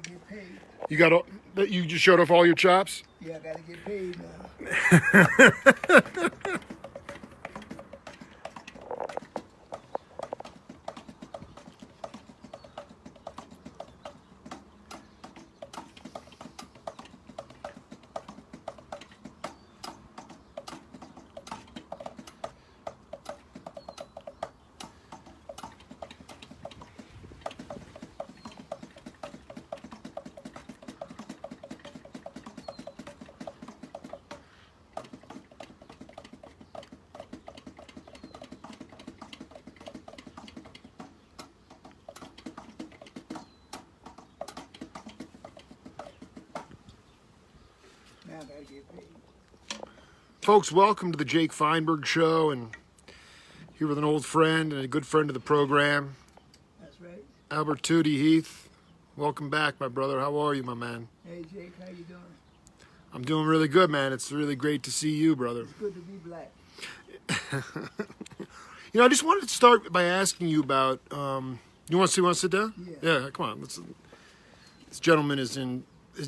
gotta get paid. You got all, you just showed off all your chops? Yeah, I gotta get paid now. Now I gotta get paid. Folks, welcome to the Jake Feinberg Show, and here with an old friend and a good friend of the program, That's right. Albert Tootie, Heath. Welcome back, my brother. How are you, my man? Hey Jake, how you doing? I'm doing really good, man. It's really great to see you, brother. It's good to be black. You know, I just wanted to start by asking you about. You want to sit down? Yeah. Yeah. Come on. This gentleman is in.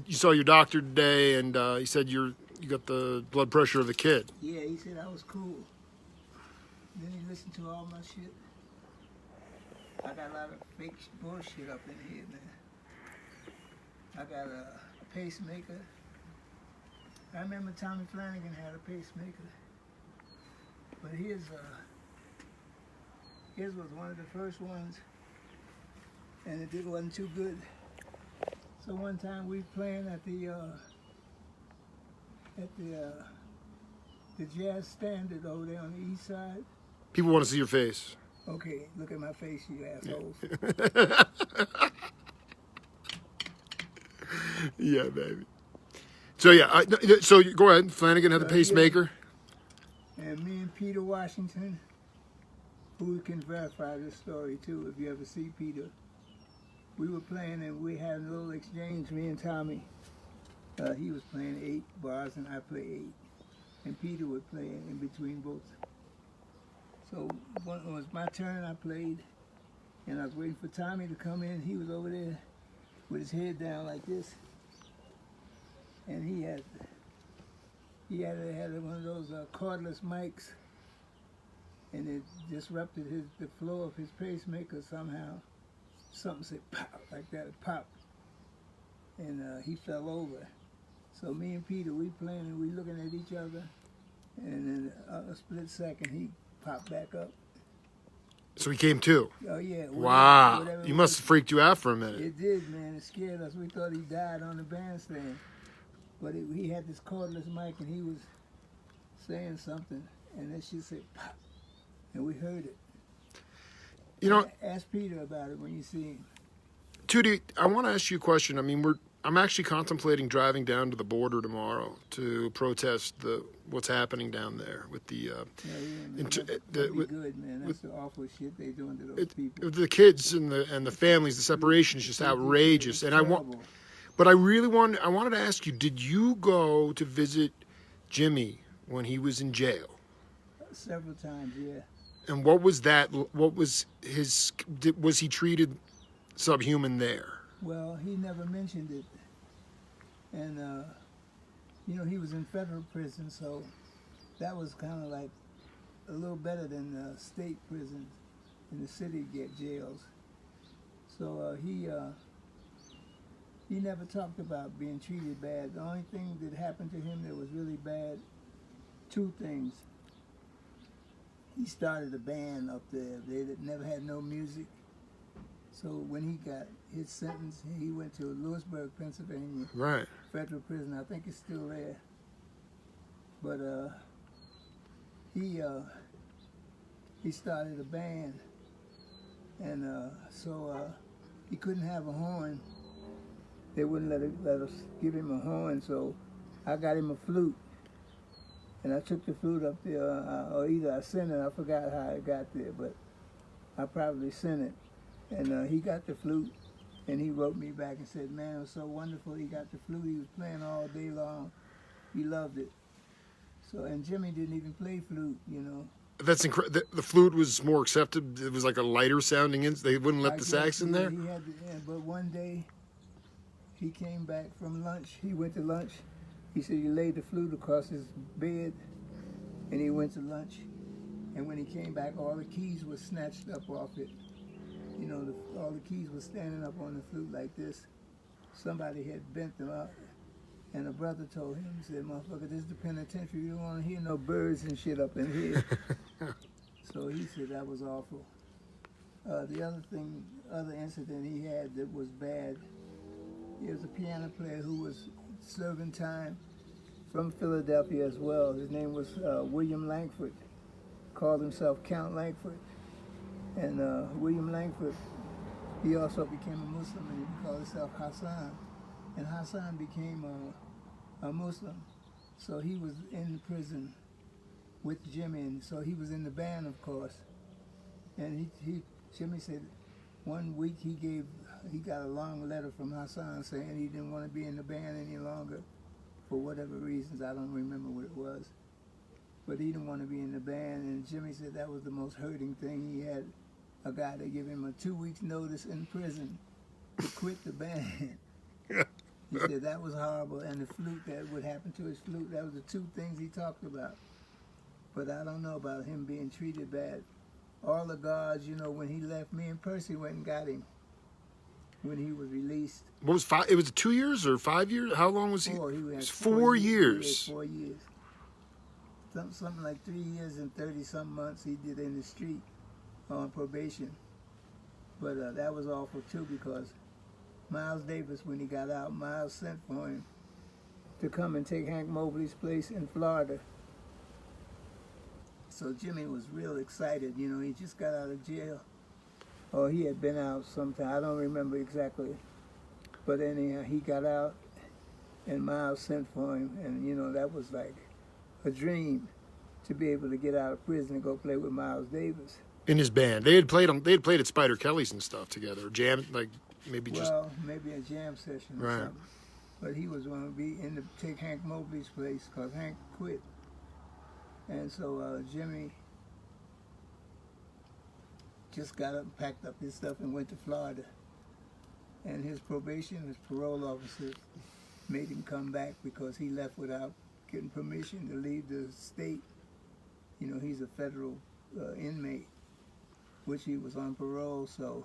You saw your doctor today, and he said you got the blood pressure of a kid. Yeah, he said I was cool. Then he listened to all my shit. I got a lot of fake bullshit up in here, man. I got a pacemaker. I remember Tommy Flanagan had a pacemaker. But his was one of the first ones, and it wasn't too good. So one time we playing at the Jazz Standard over there on the east side. People want to see your face. Okay, look at my face, you assholes. Yeah, baby. So yeah, so go ahead. Flanagan had the pacemaker. Yeah. And me and Peter Washington, who can verify this story too, if you ever see Peter. We were playing and we had a little exchange, me and Tommy. He was playing 8 bars and I played 8. And Peter was playing in between both. So when it was my turn, I played. And I was waiting for Tommy to come in. He was over there with his head down like this. And he had one of those cordless mics. And it disrupted the flow of his pacemaker somehow. Something said pop, like that, it popped. And he fell over. So me and Peter, we playing and we looking at each other. And in a split second, he popped back up. So he came too? Oh yeah. Wow. He must have freaked you out for a minute. It did, man. It scared us. We thought he died on the bandstand. But he had this cordless mic and he was saying something. And that shit said pop. And we heard it. You know, ask Peter about it when you see him. Tootie, I want to ask you a question. I mean, I'm actually contemplating driving down to the border tomorrow to protest what's happening down there with the. That'd be good, man. That's the awful shit they doing to those people. The kids and the families, the separation is just outrageous. And I wanted to ask you, did you go to visit Jimmy when he was in jail? Several times, yeah. And what was that? What was was he treated subhuman there? Well, he never mentioned it. And, you know, he was in federal prison, so that was kind of like a little better than state prisons in the city jails. So he never talked about being treated bad. The only thing that happened to him that was really bad, 2 things. He started a band up there. They never had no music. So when he got his sentence, he went to Lewisburg, Pennsylvania. Right. Federal prison. I think it's still there. But he started a band, and so he couldn't have a horn. They wouldn't let us give him a horn. So I got him a flute. And I took the flute up there, or either I sent it, I forgot how it got there, but I probably sent it. And he got the flute, and he wrote me back and said, man, it was so wonderful. He got the flute, he was playing all day long. He loved it. So, and Jimmy didn't even play flute, you know. That's incredible. The flute was more accepted. It was like a lighter sounding. They wouldn't let the sax in there? He had but one day, he came back from lunch. He went to lunch. He said he laid the flute across his bed, and he went to lunch. And when he came back, all the keys were snatched up off it. You know, all the keys were standing up on the flute like this. Somebody had bent them up. And a brother told him, he said, motherfucker, this is the penitentiary. You don't want to hear no birds and shit up in here. So he said that was awful. The other incident he had that was bad, he was a piano player who was serving time from Philadelphia as well. His name was William Langford, called himself Count Langford. And William Langford, he also became a Muslim, and he called himself Hassan. And Hassan became a Muslim. So he was in prison with Jimmy, and so he was in the band, of course. And Jimmy said one week he got a long letter from Hassan saying he didn't want to be in the band any longer for whatever reasons. I don't remember what it was. But he didn't want to be in the band, and Jimmy said that was the most hurting thing. He had a guy to give him a 2 weeks notice in prison to quit the band. He said that was horrible, and the flute, that would happen to his flute, that was the two things he talked about. But I don't know about him being treated bad. All the guards, you know, when he left, me and Percy went and got him when he was released. What was it was 2 years or 5 years? How long was he? Four. It He had was 4 years. He had 4 years. Something like 3 years and 30-some months he did in the street on probation. But that was awful too, because Miles Davis, when he got out, Miles sent for him to come and take Hank Mobley's place in Florida. So Jimmy was real excited. You know, he just got out of jail. Or he had been out sometime. I don't remember exactly. But anyhow, he got out, and Miles sent for him. And, you know, that was like a dream to be able to get out of prison and go play with Miles Davis. In his band. They had played at Spider Kelly's and stuff together. Jam, like, maybe just... Well, maybe a jam session or right. something. But he was going to be in to take Hank Mobley's place because Hank quit. And so Jimmy just got up and packed up his stuff and went to Florida. And his parole officer made him come back because he left without getting permission to leave the state. You know, he's a federal inmate, which he was on parole, so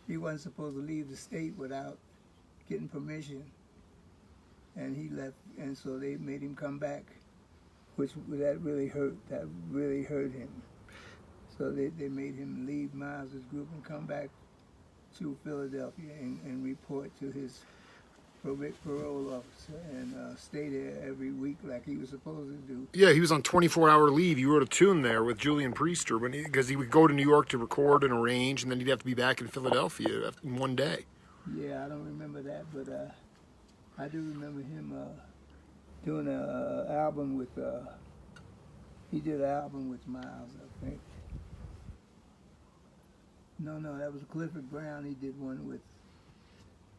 he wasn't supposed to leave the state without getting permission. And he left, and so they made him come back, that really hurt him. So they made him leave Miles' group and come back to Philadelphia and report to his parole officer and stay there every week like he was supposed to do. Yeah, he was on 24-hour leave. You wrote a tune there with Julian Priester because he would go to New York to record and arrange, and then he'd have to be back in Philadelphia in one day. Yeah, I don't remember that, but I do remember him doing an album with, he did an album with Miles, I think. No, that was Clifford Brown. He did one with,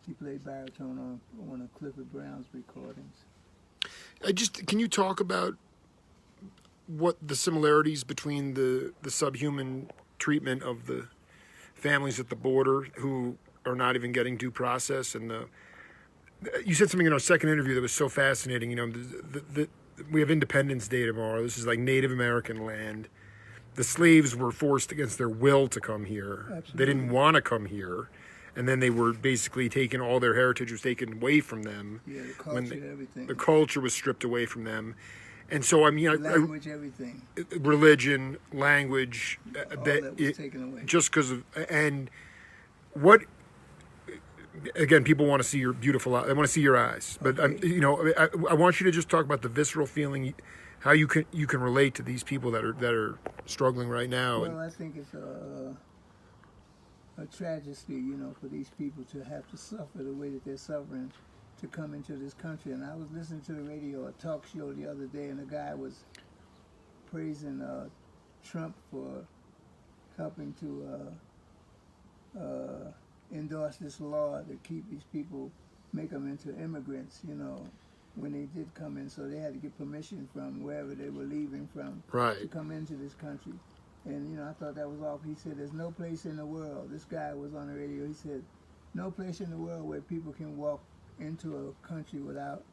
he played baritone on one of Clifford Brown's recordings. Can you talk about what the similarities between the subhuman treatment of the families at the border who are not even getting due process, and you said something in our second interview that was so fascinating. You know, we have Independence Day tomorrow. This is like Native American land. The slaves were forced against their will to come here. Absolutely. They didn't want to come here. And then they were basically taken, all their heritage was taken away from them. Yeah, the culture, everything. The culture was stripped away from them. And so, I mean... Language, everything. Religion, language. All that was taken away. Just because of... And what... Again, people want to see your beautiful eyes. They want to see your eyes. But, Okay. you know, I want you to just talk about the visceral feeling, how you can relate to these people that are struggling right now. Well, I think it's a tragedy, you know, for these people to have to suffer the way that they're suffering to come into this country. And I was listening to the radio, a talk show the other day, and a guy was praising Trump for helping to endorse this law to keep these people, make them into immigrants, you know, when they did come in. So they had to get permission from wherever they were leaving from to come into this country. And, you know, I thought that was awful. He said, there's no place in the world, this guy was on the radio, he said, no place in the world where people can walk into a country without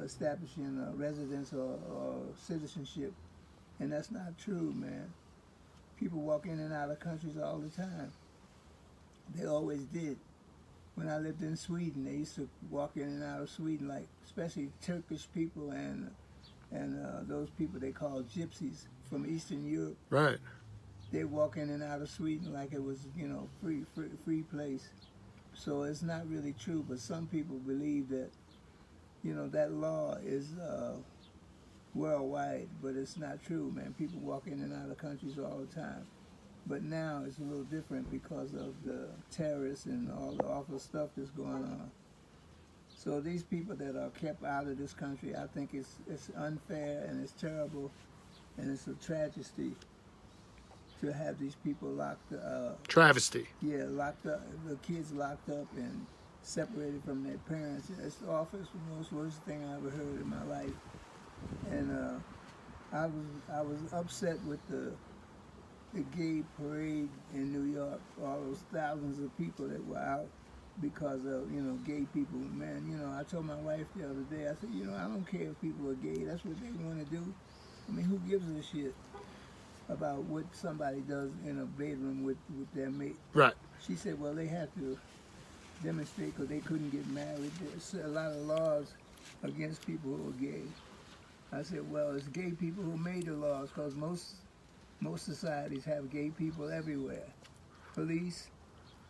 establishing a residence or citizenship, and that's not true, man. People walk in and out of countries all the time. They always did. When I lived in Sweden, they used to walk in and out of Sweden, like especially Turkish people and those people they call gypsies from Eastern Europe. Right. They walk in and out of Sweden like it was, free place. So it's not really true, but some people believe that, that law is worldwide, but it's not true, man. People walk in and out of countries all the time. But now it's a little different because of the terrorists and all the awful stuff that's going on. So these people that are kept out of this country, I think it's unfair and it's terrible, and it's a tragedy to have these people locked up. Travesty. Yeah, locked up. The kids locked up and separated from their parents. It's awful. It's the most worst thing I ever heard in my life. And I was upset with the gay parade in New York. All those thousands of people that were out because of gay people. Man, I told my wife the other day. I said, I don't care if people are gay. That's what they want to do. I mean, who gives a shit about what somebody does in a bedroom with their mate? Right. She said, well, they had to demonstrate because they couldn't get married. There's a lot of laws against people who are gay. I said, well, it's gay people who made the laws because most societies have gay people everywhere. Police,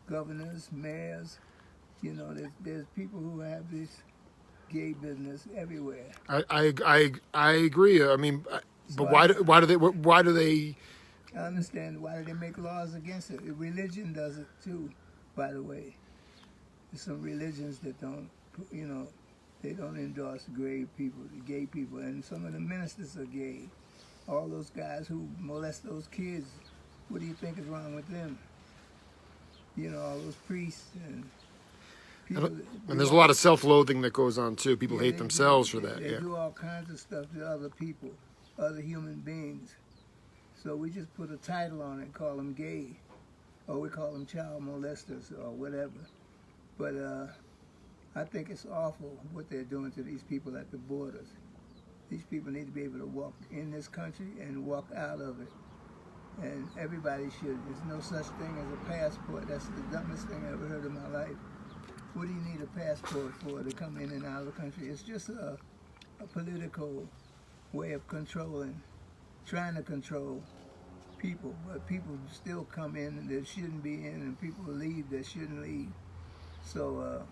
governors, mayors, there's people who have this gay business everywhere. I agree. I mean, but why do they? I understand why do they make laws against it. Religion does it too, by the way. There's some religions that don't, they don't endorse gay people, and some of the ministers are gay. All those guys who molest those kids, what do you think is wrong with them? All those priests and people. And there's a lot of self-loathing that goes on too. People hate themselves for that. They do all kinds of stuff to other people, other human beings. So we just put a title on it, call them gay, or we call them child molesters or whatever. But I think it's awful what they're doing to these people at the borders. These people need to be able to walk in this country and walk out of it. And everybody should. There's no such thing as a passport. That's the dumbest thing I ever heard in my life. What do you need a passport for to come in and out of the country? It's just a political way of trying to control people. But people still come in that shouldn't be in, and people leave that shouldn't leave. So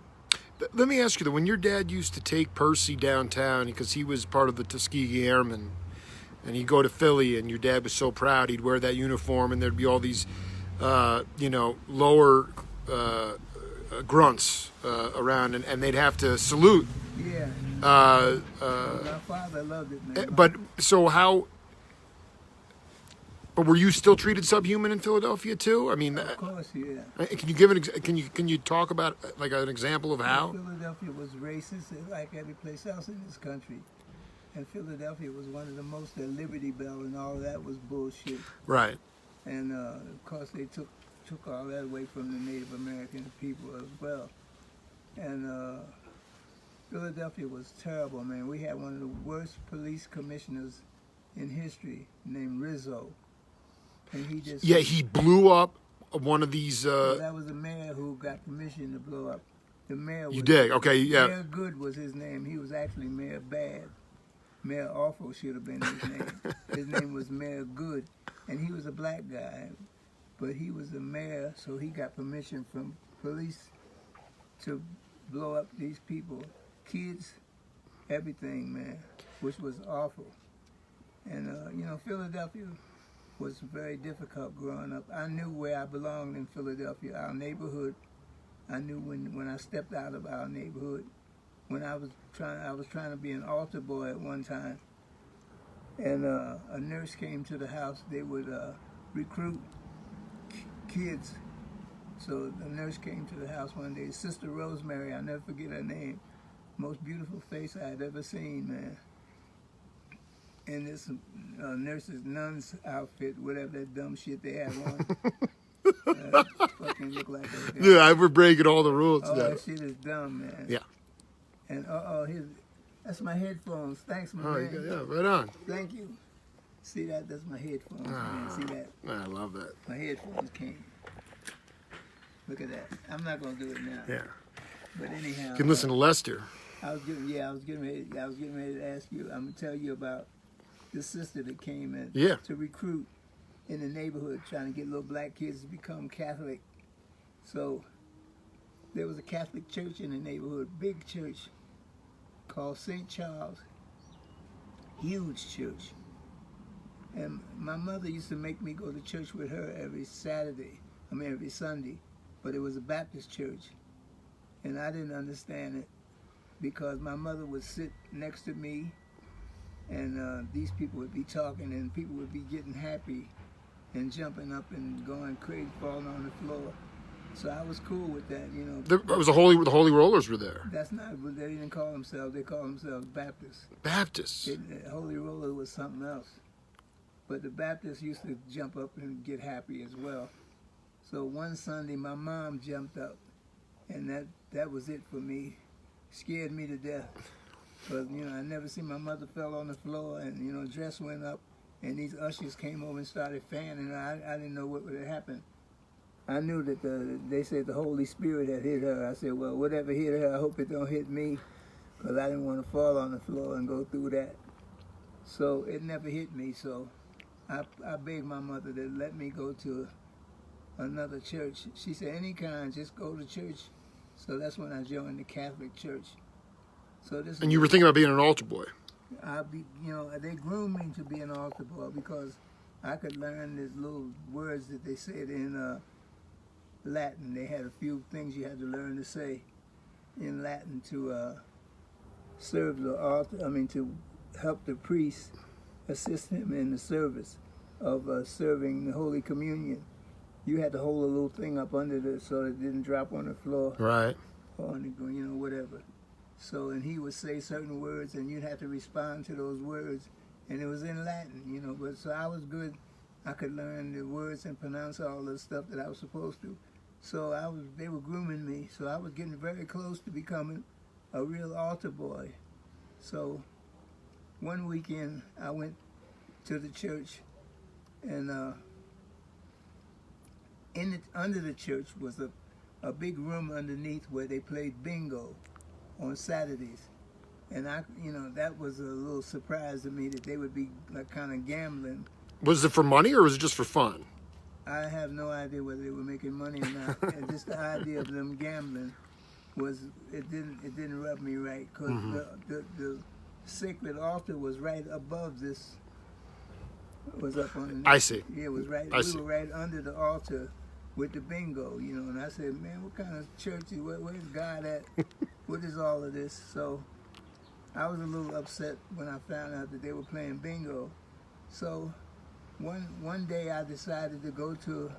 let me ask you though, when your dad used to take Percy downtown because he was part of the Tuskegee Airmen, and he'd go to Philly, and your dad was so proud, he'd wear that uniform, and there'd be all these, lower grunts around, and they'd have to salute. yeah, my father loved it, man. But so how? But were you still treated subhuman in Philadelphia too? I mean, Of course, yeah. can you give can you talk about like an example of how? Philadelphia was racist like every place else in this country. And Philadelphia was one of the most, the Liberty Bell and all that was bullshit. Right. And of course they took all that away from the Native American people as well. And Philadelphia was terrible, man. We had one of the worst police commissioners in history named Rizzo. And he just... Yeah, he blew up one of these... Well, that was the mayor who got permission to blow up. The mayor was... You did? Okay, yeah. Mayor Good was his name. He was actually Mayor Bad. Mayor Awful should have been his name. His name was Mayor Good. And he was a black guy. But he was the mayor, so he got permission from police to blow up these people. Kids, everything, man, which was awful. And, Philadelphia was very difficult growing up. I knew where I belonged in Philadelphia, our neighborhood. I knew when I stepped out of our neighborhood. When I was trying to be an altar boy at one time. And a nurse came to the house. They would recruit kids. So the nurse came to the house one day. Sister Rosemary, I'll never forget her name. Most beautiful face I had ever seen, man. In this nun's outfit, whatever that dumb shit they had on. Fucking look like a guy. Yeah, we're breaking all the rules. Oh, now. that shit is dumb, man. Yeah. And that's my headphones. Thanks, my Oh, man. yeah, right on. Thank you. See that? That's my headphones, man. See that? I love that. My headphones came. Look at that. I'm not gonna do it now. Yeah. But anyhow. You can listen to Lester. I was getting ready to ask you. I'm gonna tell you about this sister that came in to recruit in the neighborhood, trying to get little black kids to become Catholic. So there was a Catholic church in the neighborhood, big church, called St. Charles. Huge church. And my mother used to make me go to church with her every Sunday. But it was a Baptist church. And I didn't understand it because my mother would sit next to me and these people would be talking and people would be getting happy and jumping up and going crazy, falling on the floor. So I was cool with that, you know. It was the Holy Rollers were there. That's not what they didn't call themselves. They called themselves Baptists. Baptists. Holy Roller was something else. But the Baptists used to jump up and get happy as well. So one Sunday, my mom jumped up, and that was it for me. Scared me to death. Because, you know, I never seen my mother fell on the floor, and, you know, dress went up, and these ushers came over and started fanning. I didn't know what would have happened. I knew that they said the Holy Spirit had hit her. I said, well, whatever hit her, I hope it don't hit me, because I didn't want to fall on the floor and go through that. So it never hit me, so I begged my mother to let me go to another church. She said, any kind, just go to church. So that's when I joined the Catholic Church. So this. And you were thinking about being an altar boy. They groomed me to be an altar boy because I could learn these little words that they said in Latin. They had a few things you had to learn to say in Latin to serve the altar. To help the priest assist him in the service of serving the Holy Communion. You had to hold a little thing up under it so it didn't drop on the floor. Right. Or on the whatever. So, and he would say certain words, and you'd have to respond to those words. And it was in Latin, but so I was good. I could learn the words and pronounce all the stuff that I was supposed to. So they were grooming me. So I was getting very close to becoming a real altar boy. So one weekend I went to the church, and under the church was a big room underneath where they played bingo on Saturdays. And that was a little surprise to me that they would be like kind of gambling. Was it for money or was it just for fun? I have no idea whether they were making money or not. And just the idea of them gambling it didn't rub me right, because the sacred altar was right above this. Was up on. I see. Yeah, it was right. We were right under the altar with the bingo, And I said, man, what kind of church is? Where's God at? What is all of this? So I was a little upset when I found out that they were playing bingo. So one day I decided to go to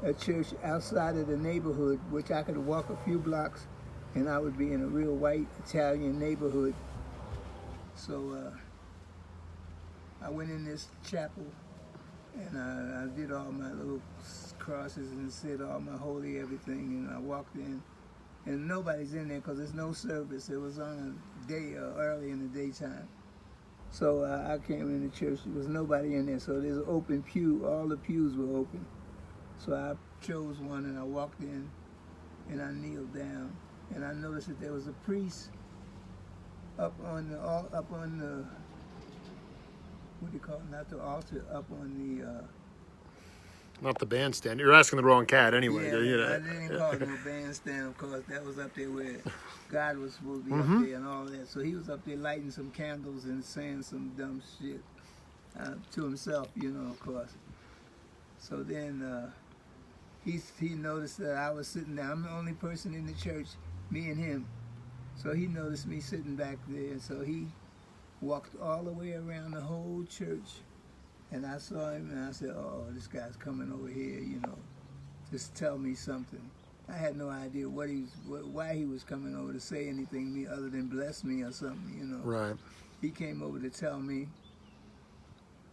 a church outside of the neighborhood, which I could walk a few blocks, and I would be in a real white Italian neighborhood. So I went in this chapel, and I did all my little crosses and said all my holy everything, and I walked in, and nobody's in there because there's no service. It was on a day early in the daytime. So I came in the church. There was nobody in there. So there's an open pew. All the pews were open. So I chose one, and I walked in, and I kneeled down, and I noticed that there was a priest up on the what do you call it? Not the altar, up on the. Not the bandstand. You're asking the wrong cat anyway. Yeah, I didn't call it no bandstand, of course. That was up there where God was supposed to be up there and all that. So he was up there lighting some candles and saying some dumb shit to himself, of course. So then he noticed that I was sitting there. I'm the only person in the church, me and him. So he noticed me sitting back there, and so he walked all the way around the whole church. And I saw him, and I said, oh, this guy's coming over here, just tell me something. I had no idea why he was coming over to say anything to me other than bless me or something, Right. He came over to tell me.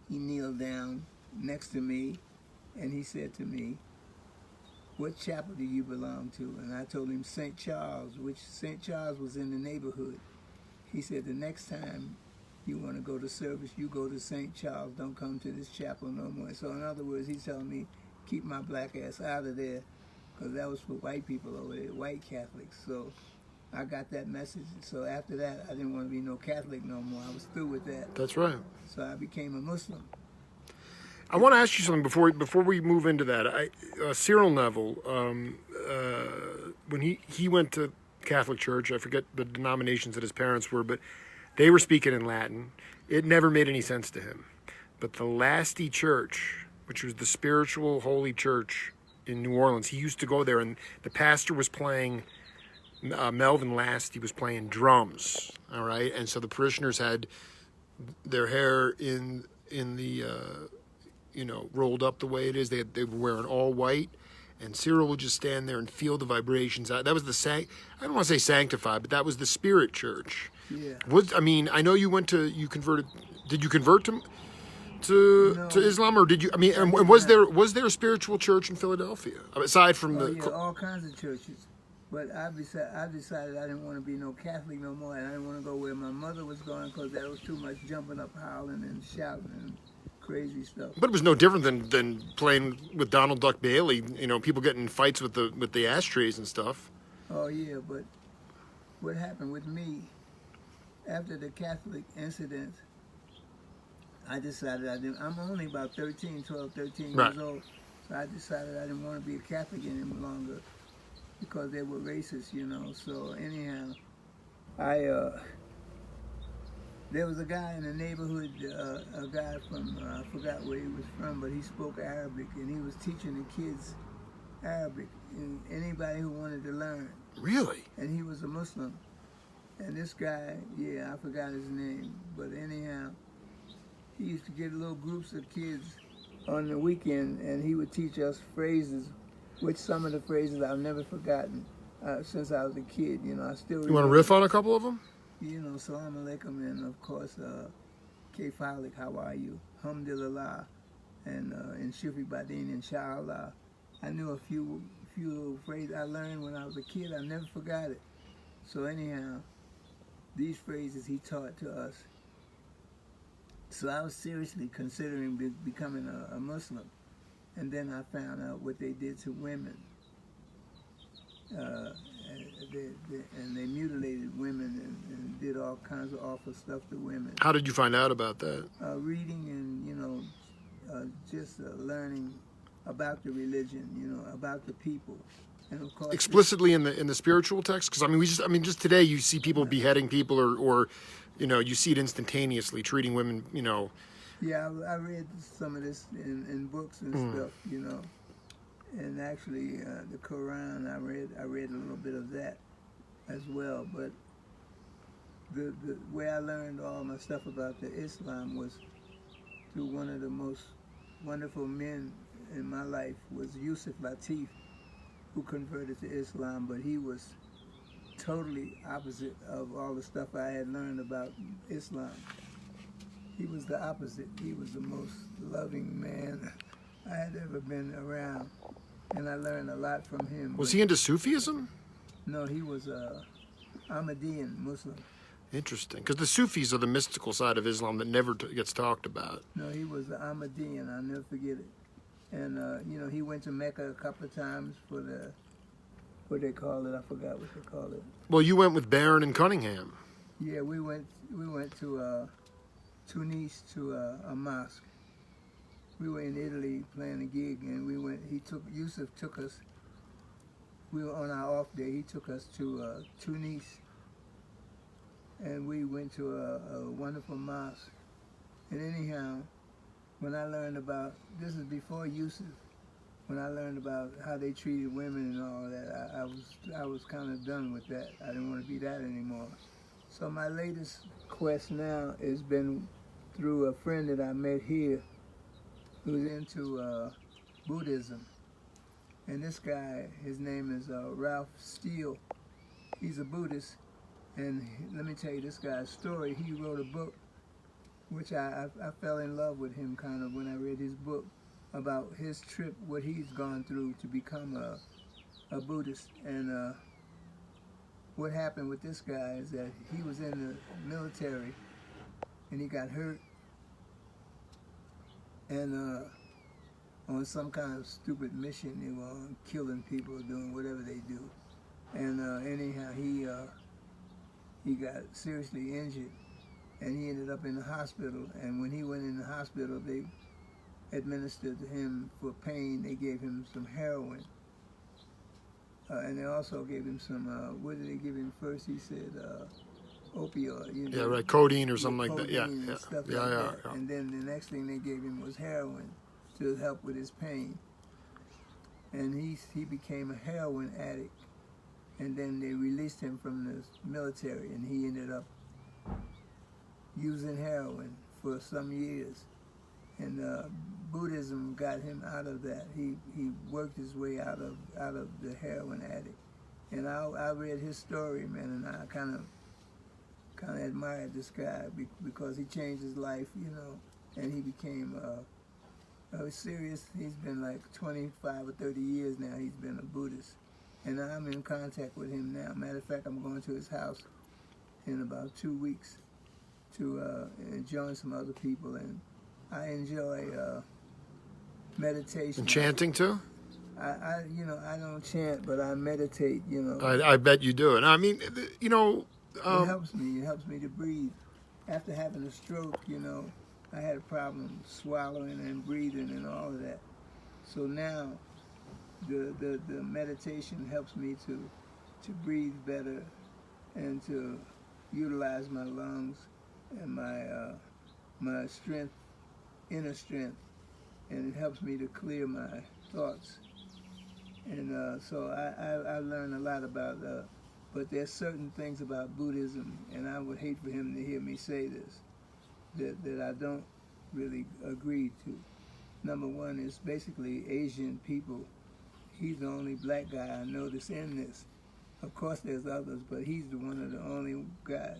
He kneeled down, next to me, and he said to me, "What chapel do you belong to?" And I told him St. Charles, which St. Charles was in the neighborhood. He said, "The next time you want to go to service, you go to St. Charles. Don't come to this chapel no more." So in other words, he's telling me, keep my black ass out of there, because that was for white people over there, white Catholics. So I got that message. So after that, I didn't want to be no Catholic no more. I was through with that. That's right. So I became a Muslim. I want to ask you something before we move into that. Cyril Neville, when he went to Catholic Church, I forget the denominations that his parents were, but they were speaking in Latin. It never made any sense to him. But the Lasty Church, which was the spiritual holy church in New Orleans, he used to go there, and the pastor was playing, Melvin Lasty was playing drums, all right? And so the parishioners had their hair in the, rolled up the way it is. They were wearing all white, and Cyril would just stand there and feel the vibrations. That was the I don't want to say sanctified, but that was the spirit church. Yeah. I know you converted. Did you convert to Islam, or did you? And was there a spiritual church in Philadelphia aside from all kinds of churches? But I decided I didn't want to be no Catholic no more, and I didn't want to go where my mother was going, because that was too much jumping up, howling, and shouting and crazy stuff. But it was no different than playing with Donald Duck Bailey. People getting in fights with the ashtrays and stuff. Oh yeah, but what happened with me after the Catholic incident? I decided I'm only about 13 right. years old, so I decided I didn't want to be a Catholic any longer, because they were racist, So anyhow, there was a guy in the neighborhood, a guy from, I forgot where he was from, but he spoke Arabic, and he was teaching the kids Arabic, and anybody who wanted to learn. Really? And he was a Muslim. And this guy, I forgot his name, but anyhow, he used to get little groups of kids on the weekend, and he would teach us phrases, which some of the phrases I've never forgotten since I was a kid. I still remember. You want to riff on a couple of them? Salam alaikum, and of course, Kaif halik, how are you? Alhamdulillah, and Shufi Badin, inshallah. I knew a few little phrases I learned when I was a kid. I never forgot it. So anyhow, these phrases he taught to us. So I was seriously considering becoming a Muslim. And then I found out what they did to women. And they mutilated women and did all kinds of awful stuff to women. How did you find out about that? Reading and, just learning about the religion, about the people. And of course, explicitly in the spiritual text, because just today you see people beheading people, or you see it instantaneously, treating women, Yeah, I read some of this in books and stuff, and actually the Quran, I read a little bit of that as well. But the way I learned all my stuff about the Islam was through one of the most wonderful men in my life, was Yusuf Latif, who converted to Islam, but he was totally opposite of all the stuff I had learned about Islam. He was the opposite. He was the most loving man I had ever been around, and I learned a lot from him. Was he into Sufism? No, he was a Ahmadiyyan Muslim. Interesting, because the Sufis are the mystical side of Islam that never gets talked about. No, he was an Ahmadiyyan. I'll never forget it. And he went to Mecca a couple of times for what they call it. I forgot what they call it. Well, you went with Barron and Cunningham. Yeah, we went to Tunis to a mosque. We were in Italy playing a gig, and Yusuf took us. We were on our off day. He took us to Tunis, and we went to a wonderful mosque. And anyhow, when I learned about, this is before Yusuf, when I learned about how they treated women and all that, I was kind of done with that. I didn't want to be that anymore. So my latest quest now has been through a friend that I met here who's into Buddhism. And this guy, his name is Ralph Steele. He's a Buddhist. And let me tell you this guy's story. He wrote a book which I fell in love with him kind of when I read his book about his trip, what he's gone through to become a Buddhist. And what happened with this guy is that he was in the military and he got hurt and on some kind of stupid mission. They were on killing people, doing whatever they do. And anyhow, he got seriously injured and he ended up in the hospital. And when he went in the hospital, they administered to him for pain. They gave him some heroin. And they also gave him some, what did they give him first? He said opioid. You know, Yeah, right, codeine or something like that. codeine Yeah, and yeah, stuff yeah, like yeah, that. yeah. And then the next thing they gave him was heroin to help with his pain. And he became a heroin addict. And then they released him from the military, and he ended up using heroin for some years. And Buddhism got him out of that. He worked his way out of the heroin addict. And I read his story, man, and I kind of admired this guy because he changed his life, you know, and he became serious. He's been like 25 or 30 years now. He's been a Buddhist, and I'm in contact with him now. Matter of fact, I'm going to his house in about 2 weeks to join some other people, and I enjoy meditation. And chanting too? I don't chant, but I meditate, you know. I bet you do. And I mean, you know... it helps me. It helps me to breathe. After having a stroke, you know, I had a problem swallowing and breathing and all of that. So now the meditation helps me to breathe better and to utilize my lungs and my strength, inner strength, and it helps me to clear my thoughts. And so I learned a lot about, but there's certain things about Buddhism, and I would hate for him to hear me say this, that I don't really agree to. Number one is basically Asian people. He's the only black guy I know that's in this. Of course there's others, but he's one of the only guys.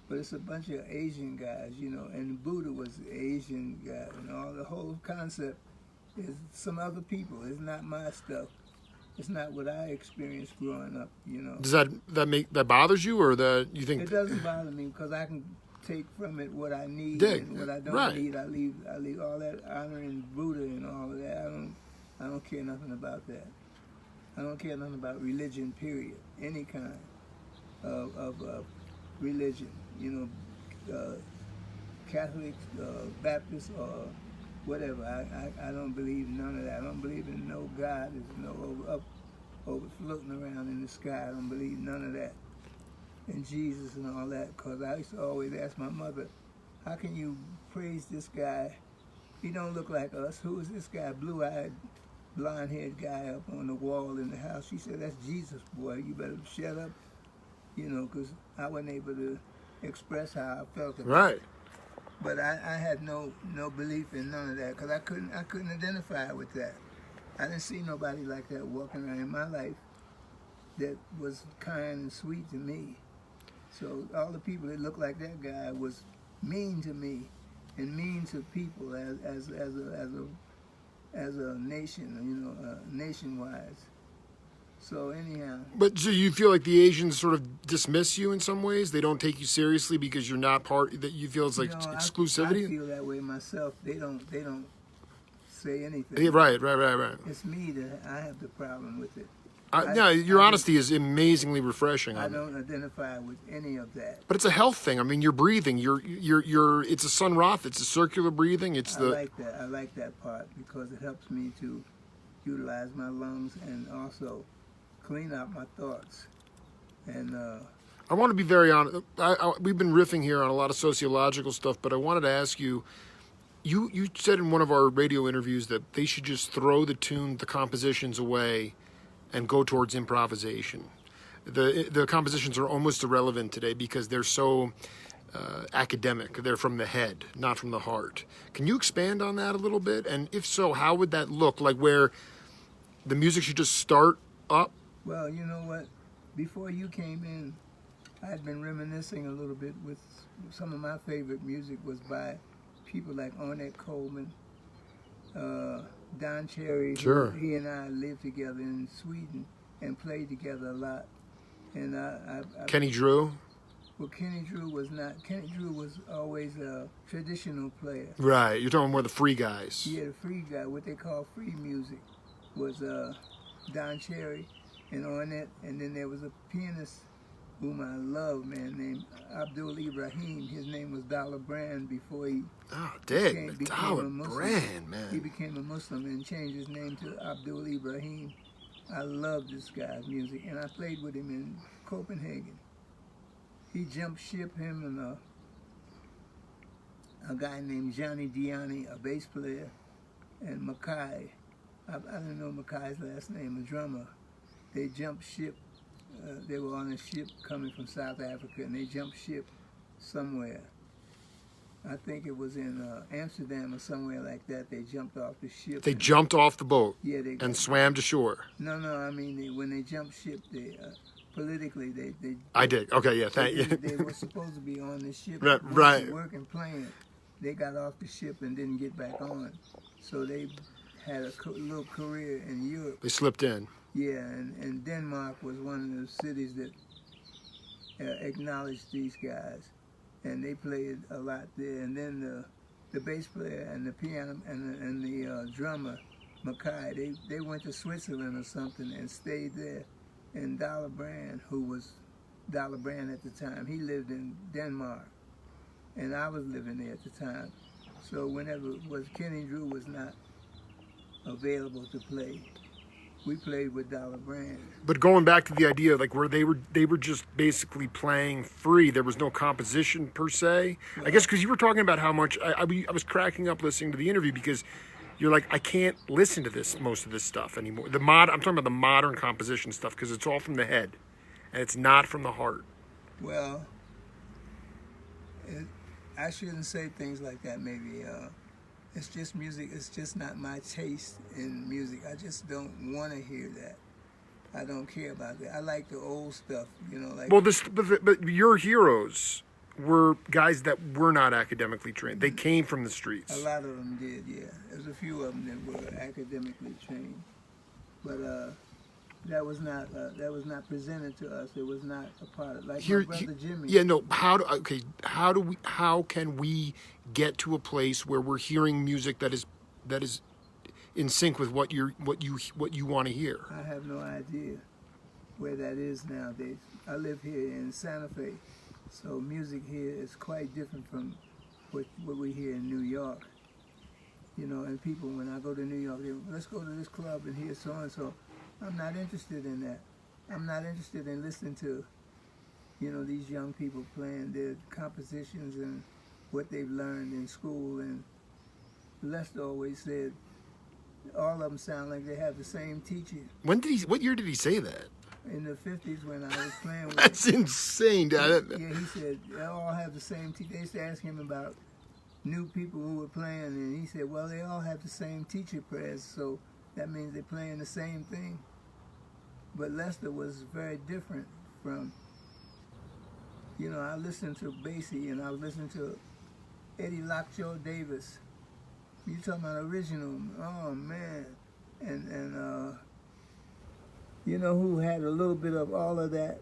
But it's a bunch of Asian guys, you know, and Buddha was an Asian guy, and all the whole concept is some other people. It's not my stuff. It's not what I experienced growing up, you know. Does that bothers you, or that you think... It doesn't bother me because I can take from it what I need and what I don't right. need. I leave all that honoring Buddha and all of that. I don't care nothing about that. I don't care nothing about religion, period. Any kind of religion, you know, Catholic, Baptist, or whatever. I don't believe none of that. I don't believe in no God. There's no over floating around in the sky. I don't believe none of that. And Jesus and all that, because I used to always ask my mother, how can you praise this guy? He don't look like us. Who is this guy, blue-eyed, blonde-haired guy up on the wall in the house? She said, that's Jesus, boy. You better shut up, you know, because I wasn't able to express how I felt about Right. it. But I had no belief in none of that because I couldn't identify with that. I didn't see nobody like that walking around in my life that was kind and sweet to me. So all the people that looked like that guy was mean to me and mean to people as a nation, you know, nation-wise. So anyhow. But so you feel like the Asians sort of dismiss you in some ways? They don't take you seriously because you're not part, that you feel it's like exclusivity? I feel that way myself. They don't say anything. Yeah, right. It's me that I have the problem with it. No, your honesty is amazingly refreshing. I don't identify with any of that. But it's a health thing. I mean, you're breathing. It's a Sun Roth. It's a circular breathing. I like that. I like that part because it helps me to utilize my lungs and also clean out my thoughts. And I want to be very honest. We've been riffing here on a lot of sociological stuff, but I wanted to ask you. You said in one of our radio interviews that they should just throw the compositions away and go towards improvisation. The compositions are almost irrelevant today because they're so academic. They're from the head, not from the heart. Can you expand on that a little bit? And if so, how would that look? Like where the music should just start up? Well, you know what? Before you came in, I'd been reminiscing a little bit with some of my favorite music was by people like Ornette Coleman, Don Cherry. Sure. He and I lived together in Sweden and played together a lot. And Kenny Drew. well, Kenny Drew was not. Kenny Drew was always a traditional player. Right. You're talking more the free guys. Yeah, the free guy, what they call free music, was Don Cherry and Ornette. And then there was a pianist whom I love, man, named Abdul Ibrahim. His name was Dollar Brand before he became a Muslim. Brand, man. He became a Muslim and changed his name to Abdul Ibrahim. I love this guy's music, and I played with him in Copenhagen. He jumped ship, him and a guy named Johnny Diani, a bass player, and Mackay. I don't know Mackay's last name, a drummer. They jumped ship. They were on a ship coming from South Africa, and they jumped ship somewhere. I think it was in Amsterdam or somewhere like that. They jumped off the ship. They jumped off the boat and swam to shore. No, I mean, when they jumped ship, they politically, they I did. Okay, yeah, thank you. They were supposed to be on the ship, right. working, playing. They got off the ship and didn't get back on. So they had a little career in Europe. They slipped in. Yeah, and Denmark was one of the cities that acknowledged these guys, and they played a lot there. And then the bass player and the piano and the drummer, Mackay, they went to Switzerland or something and stayed there. And Dollar Brand, who was Dollar Brand at the time, he lived in Denmark, and I was living there at the time. So whenever Kenny Drew was not available to play, we played with Dollar Brand. But going back to the idea, like where they were just basically playing free. There was no composition per se. Well, I guess because you were talking about how much I was cracking up listening to the interview because you're like, I can't listen to most of this stuff anymore. I'm talking about the modern composition stuff because it's all from the head, and it's not from the heart. Well, I shouldn't say things like that. Maybe. It's just music. It's just not my taste in music. I just don't want to hear that. I don't care about that. I like the old stuff, like. Well, but your heroes were guys that were not academically trained. They came from the streets. A lot of them did, yeah. There's a few of them that were academically trained, but that was not presented to us. It was not a part of my brother Jimmy. Yeah, no. How can we get to a place where we're hearing music that is in sync with what you want to hear? I have no idea where that is nowadays. I live here in Santa Fe, so music here is quite different from what we hear in New York. And people, when I go to New York, let's go to this club and hear so and so. I'm not interested in that. I'm not interested in listening to, these young people playing their compositions and what they've learned in school. And Lester always said, all of them sound like they have the same teacher. What year did he say that? In the 50s when I was playing with That's insane, Dad. Yeah, he said, they all have the same teacher. They used to ask him about new people who were playing, and he said, well, they all have the same teacher press, so that means they're playing the same thing. But Lester was very different from, I listened to Basie and I was listening to Eddie Lockjaw Davis. You talking about original? Oh man, and who had a little bit of all of that?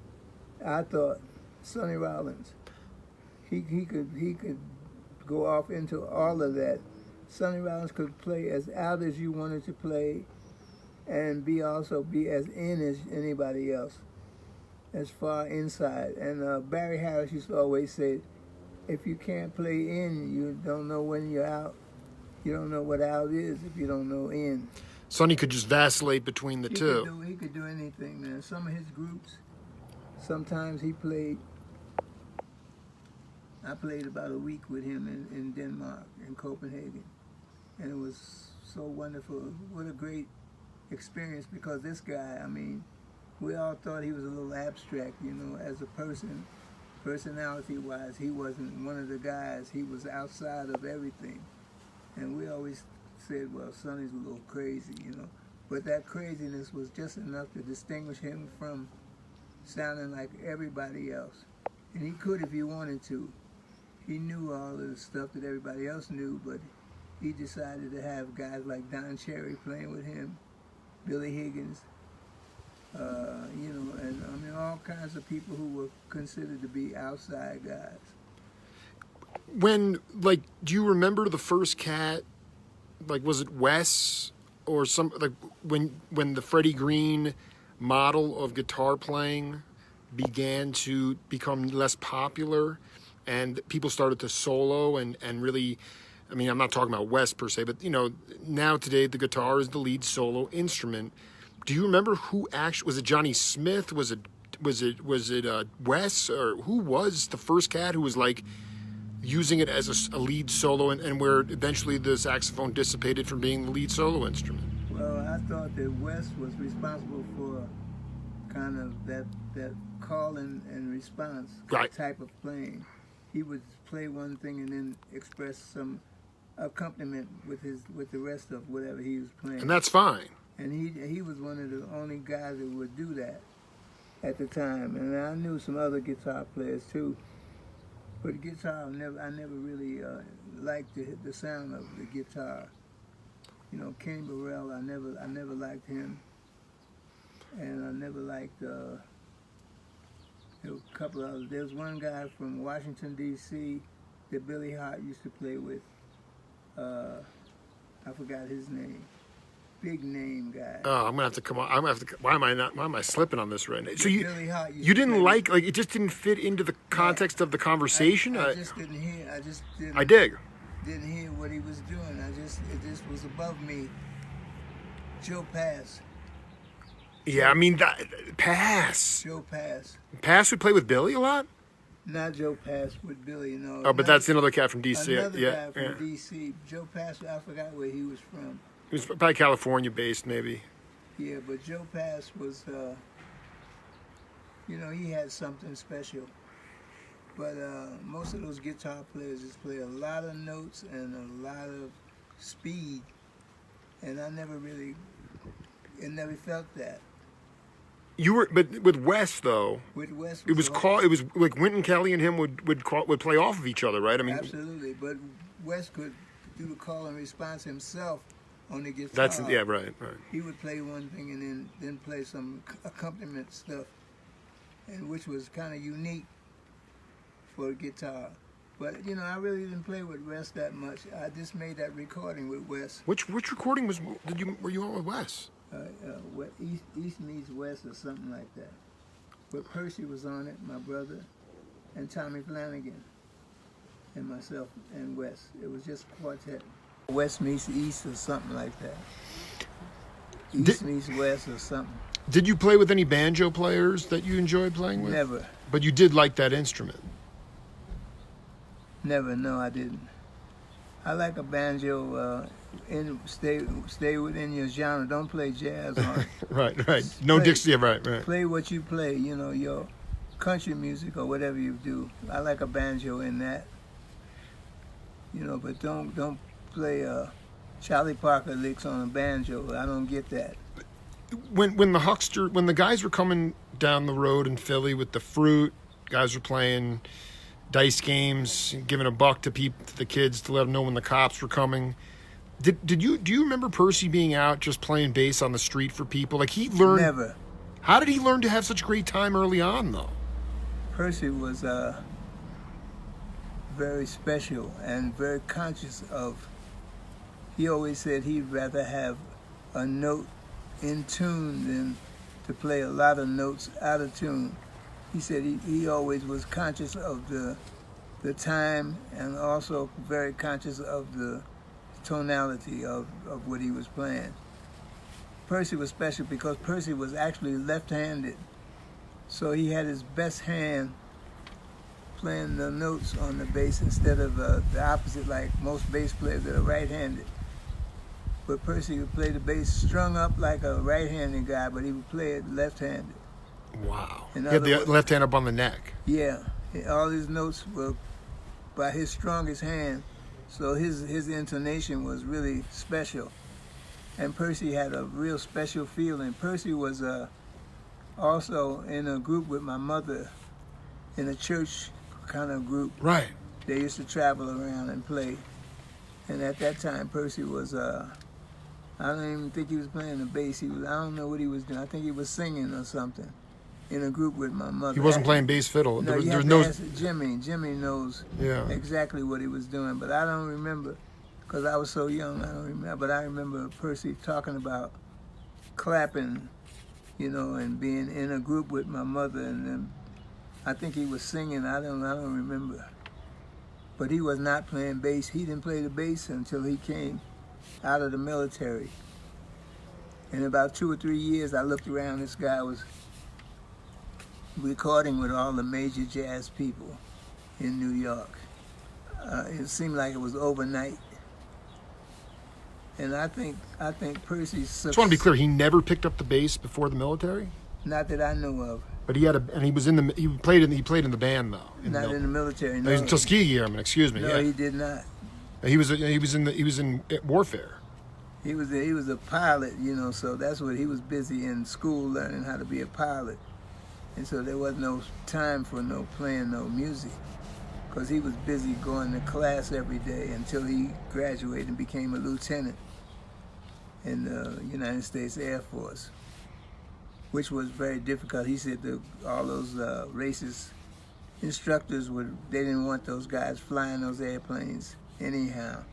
I thought Sonny Rollins. He could go off into all of that. Sonny Rollins could play as out as you wanted to play, and also be as in as anybody else, as far inside. And Barry Harris used to always say, if you can't play in, you don't know when you're out. You don't know what out is if you don't know in. Sonny could just vacillate between the two. He could do anything, man. Some of his groups, sometimes he played. I played about a week with him in Denmark, in Copenhagen. And it was so wonderful. What a great experience, because this guy, we all thought he was a little abstract, as a person, personality-wise. He wasn't one of the guys. He was outside of everything. And we always said, well, Sonny's a little crazy, But that craziness was just enough to distinguish him from sounding like everybody else. And he could if he wanted to. He knew all of the stuff that everybody else knew, but he decided to have guys like Don Cherry playing with him, Billy Higgins, you know, and I mean all kinds of people who were considered to be outside guys. When, like, do you remember the first cat? Like, was it Wes or some, like, when the Freddie Green model of guitar playing began to become less popular and people started to solo and really, I mean, I'm not talking about Wes per se, but, you know, now today the guitar is the lead solo instrument. Do you remember who actually, was it Johnny Smith? Was it Wes, or who was the first cat who was like using it as a lead solo, and where eventually the saxophone dissipated from being the lead solo instrument? Well, I thought that Wes was responsible for kind of that call and response Right. type of playing. He would play one thing and then express some accompaniment with the rest of whatever he was playing. And that's fine. And he was one of the only guys that would do that at the time. And I knew some other guitar players too. But guitar, I never really liked the sound of the guitar. You know, Kenny Burrell, I never liked him, and I never liked. There were a couple of others. There's one guy from Washington D.C. that Billy Hart used to play with. I forgot his name. Big name guy. Oh, I'm gonna have to come on. I'm gonna have to. Why am I slipping on this right now? So Billy Hart used you to didn't play like it just didn't fit into the context of the conversation. I just didn't hear. I dig. Didn't hear what he was doing. It just was above me. Joe Pass. Yeah, I mean Pass. Joe Pass. Pass would play with Billy a lot. Not Joe Pass with Billy, you know. Oh, but that's another cat from DC. Another Yeah, guy from yeah. DC. Joe Pass, I forgot where he was from. He was probably California based, maybe. Yeah, but Joe Pass was, you know, he had something special. But most of those guitar players just play a lot of notes and a lot of speed. And I never felt that. But with Wes though, With Wes, it was like Wynton Kelly and him would play off of each other, right? I mean, absolutely. But Wes could do the call and response himself on the guitar. Right. He would play one thing and then play some accompaniment stuff, and which was kind of unique for a guitar. But you know, I really didn't play with Wes that much. I just made that recording with Wes. Which recording were you on with Wes? East Meets West or something like that. But Percy was on it, my brother, and Tommy Flanagan, and myself and Wes. It was just a quartet. West meets East or something like that. East meets West or something. Did you play with any banjo players that you enjoyed playing with? Never. But you did like that instrument. Never, no, I didn't. I like a banjo. Stay within your genre. Don't play jazz on it. Right. No Dixie. Right. Play what you play. You know, your country music or whatever you do. I like a banjo in that. You know, but don't play Charlie Parker licks on a banjo. I don't get that. When the guys were coming down the road in Philly with the fruit, guys were playing dice games, giving $1 to the kids to let them know when the cops were coming. Do you remember Percy being out just playing bass on the street for people? Like he learned. Never. How did he learn to have such a great time early on, though? Percy was very special and very conscious of. He always said he'd rather have a note in tune than to play a lot of notes out of tune. He said he always was conscious of the time and also very conscious of the tonality of what he was playing. Percy was special because Percy was actually left-handed. So he had his best hand playing the notes on the bass instead of the opposite like most bass players that are right-handed. But Percy would play the bass strung up like a right-handed guy, but he would play it left-handed. Wow. He had the left hand up on the neck. Yeah. All his notes were by his strongest hand, so his intonation was really special. And Percy had a real special feeling. Percy was also in a group with my mother, in a church kind of group. Right. They used to travel around and play. And at that time, Percy was, I don't even think he was playing the bass. I don't know what he was doing. I think he was singing or something in a group with my mother. He wasn't playing bass fiddle. No, you there have was to ask Jimmy. Jimmy knows exactly what he was doing, but I don't remember because I was so young. I don't remember. But I remember Percy talking about clapping, you know, and being in a group with my mother, and then I think he was singing. I don't remember. But he was not playing bass. He didn't play the bass until he came out of the military. In about 2 or 3 years, I looked around. This guy was recording with all the major jazz people in New York. It seemed like it was overnight. And I think Percy's. I just want to be clear. He never picked up the bass before the military. Not that I know of. But he had and he was in the he played in the band though. Not in the military. No. He was in Tuskegee Airmen. Excuse me. No, yeah. he did not. He was in warfare. He was a pilot, you know. So that's what he was busy in school learning how to be a pilot, and so there was no time for playing no music, because he was busy going to class every day until he graduated and became a lieutenant in the United States Air Force, which was very difficult. He said all those racist instructors they didn't want those guys flying those airplanes anyhow.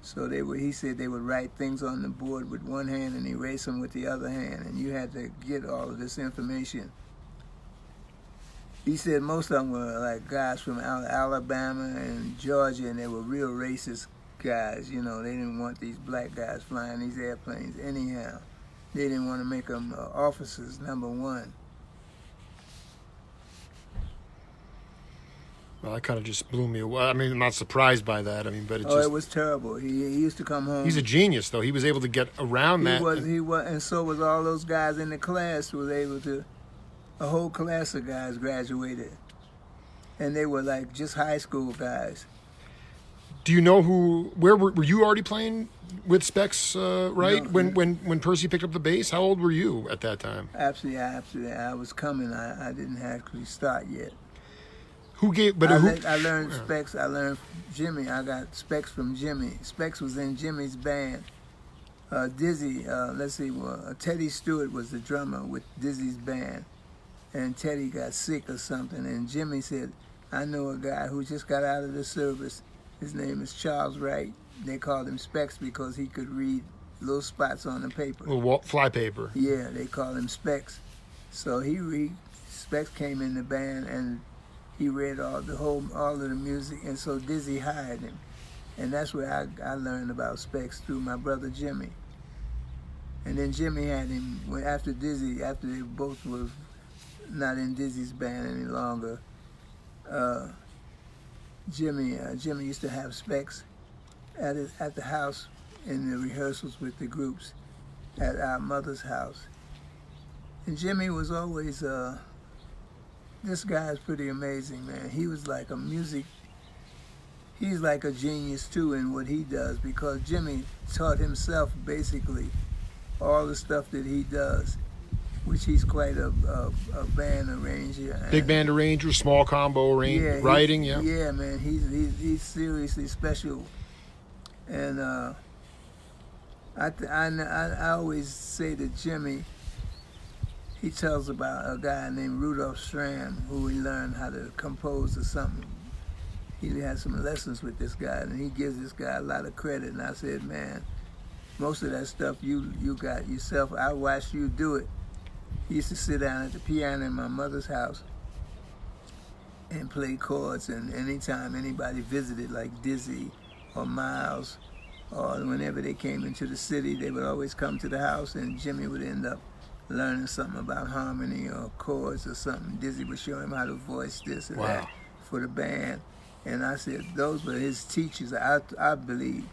So he said they would write things on the board with one hand and erase them with the other hand, and you had to get all of this information. He said most of them were like guys from Alabama and Georgia, and they were real racist guys. You know, they didn't want these black guys flying these airplanes anyhow. They didn't want to make them officers, number one. Well, that kind of just blew me away. I mean, I'm not surprised by that. I mean, but it was terrible. He used to come home. He's a genius, though. He was able to get around that. He was, and so was all those guys in the class who was able to. A whole class of guys graduated, and they were like just high school guys. Do you know where were you already playing with Specs, right? No, when Percy picked up the bass? How old were you at that time? Absolutely. I was coming. I didn't actually start yet. Who gave? But I learned Specs. I learned Jimmy. I got Specs from Jimmy. Specs was in Jimmy's band. Dizzy. Teddy Stewart was the drummer with Dizzy's band, and Teddy got sick or something. And Jimmy said, "I know a guy who just got out of the service. His name is Charles Wright. They called him Specs because he could read little spots on the paper. Little fly paper. Yeah, they called him Specs. So Specs came in the band and he read all of the music, and so Dizzy hired him. And that's where I learned about Specs through my brother Jimmy. And then Jimmy had him after they both were not in Dizzy's band any longer. Jimmy used to have Specs at the house in the rehearsals with the groups at our mother's house. And Jimmy was always, this guy's pretty amazing, man. He was like he's like a genius too in what he does, because Jimmy taught himself basically all the stuff that he does, which he's quite a band arranger. Big band arranger, small combo writing, yeah. Yeah, man, he's seriously special. And I always say to Jimmy, he tells about a guy named Rudolph Stram who he learned how to compose or something. He had some lessons with this guy, and he gives this guy a lot of credit. And I said, man, most of that stuff you got yourself. I watched you do it. He used to sit down at the piano in my mother's house and play chords, and anytime anybody visited, like Dizzy or Miles, or whenever they came into the city, they would always come to the house, and Jimmy would end up learning something about harmony or chords or something. Dizzy would show him how to voice this and that for the band. And I said, those were his teachers, I believe.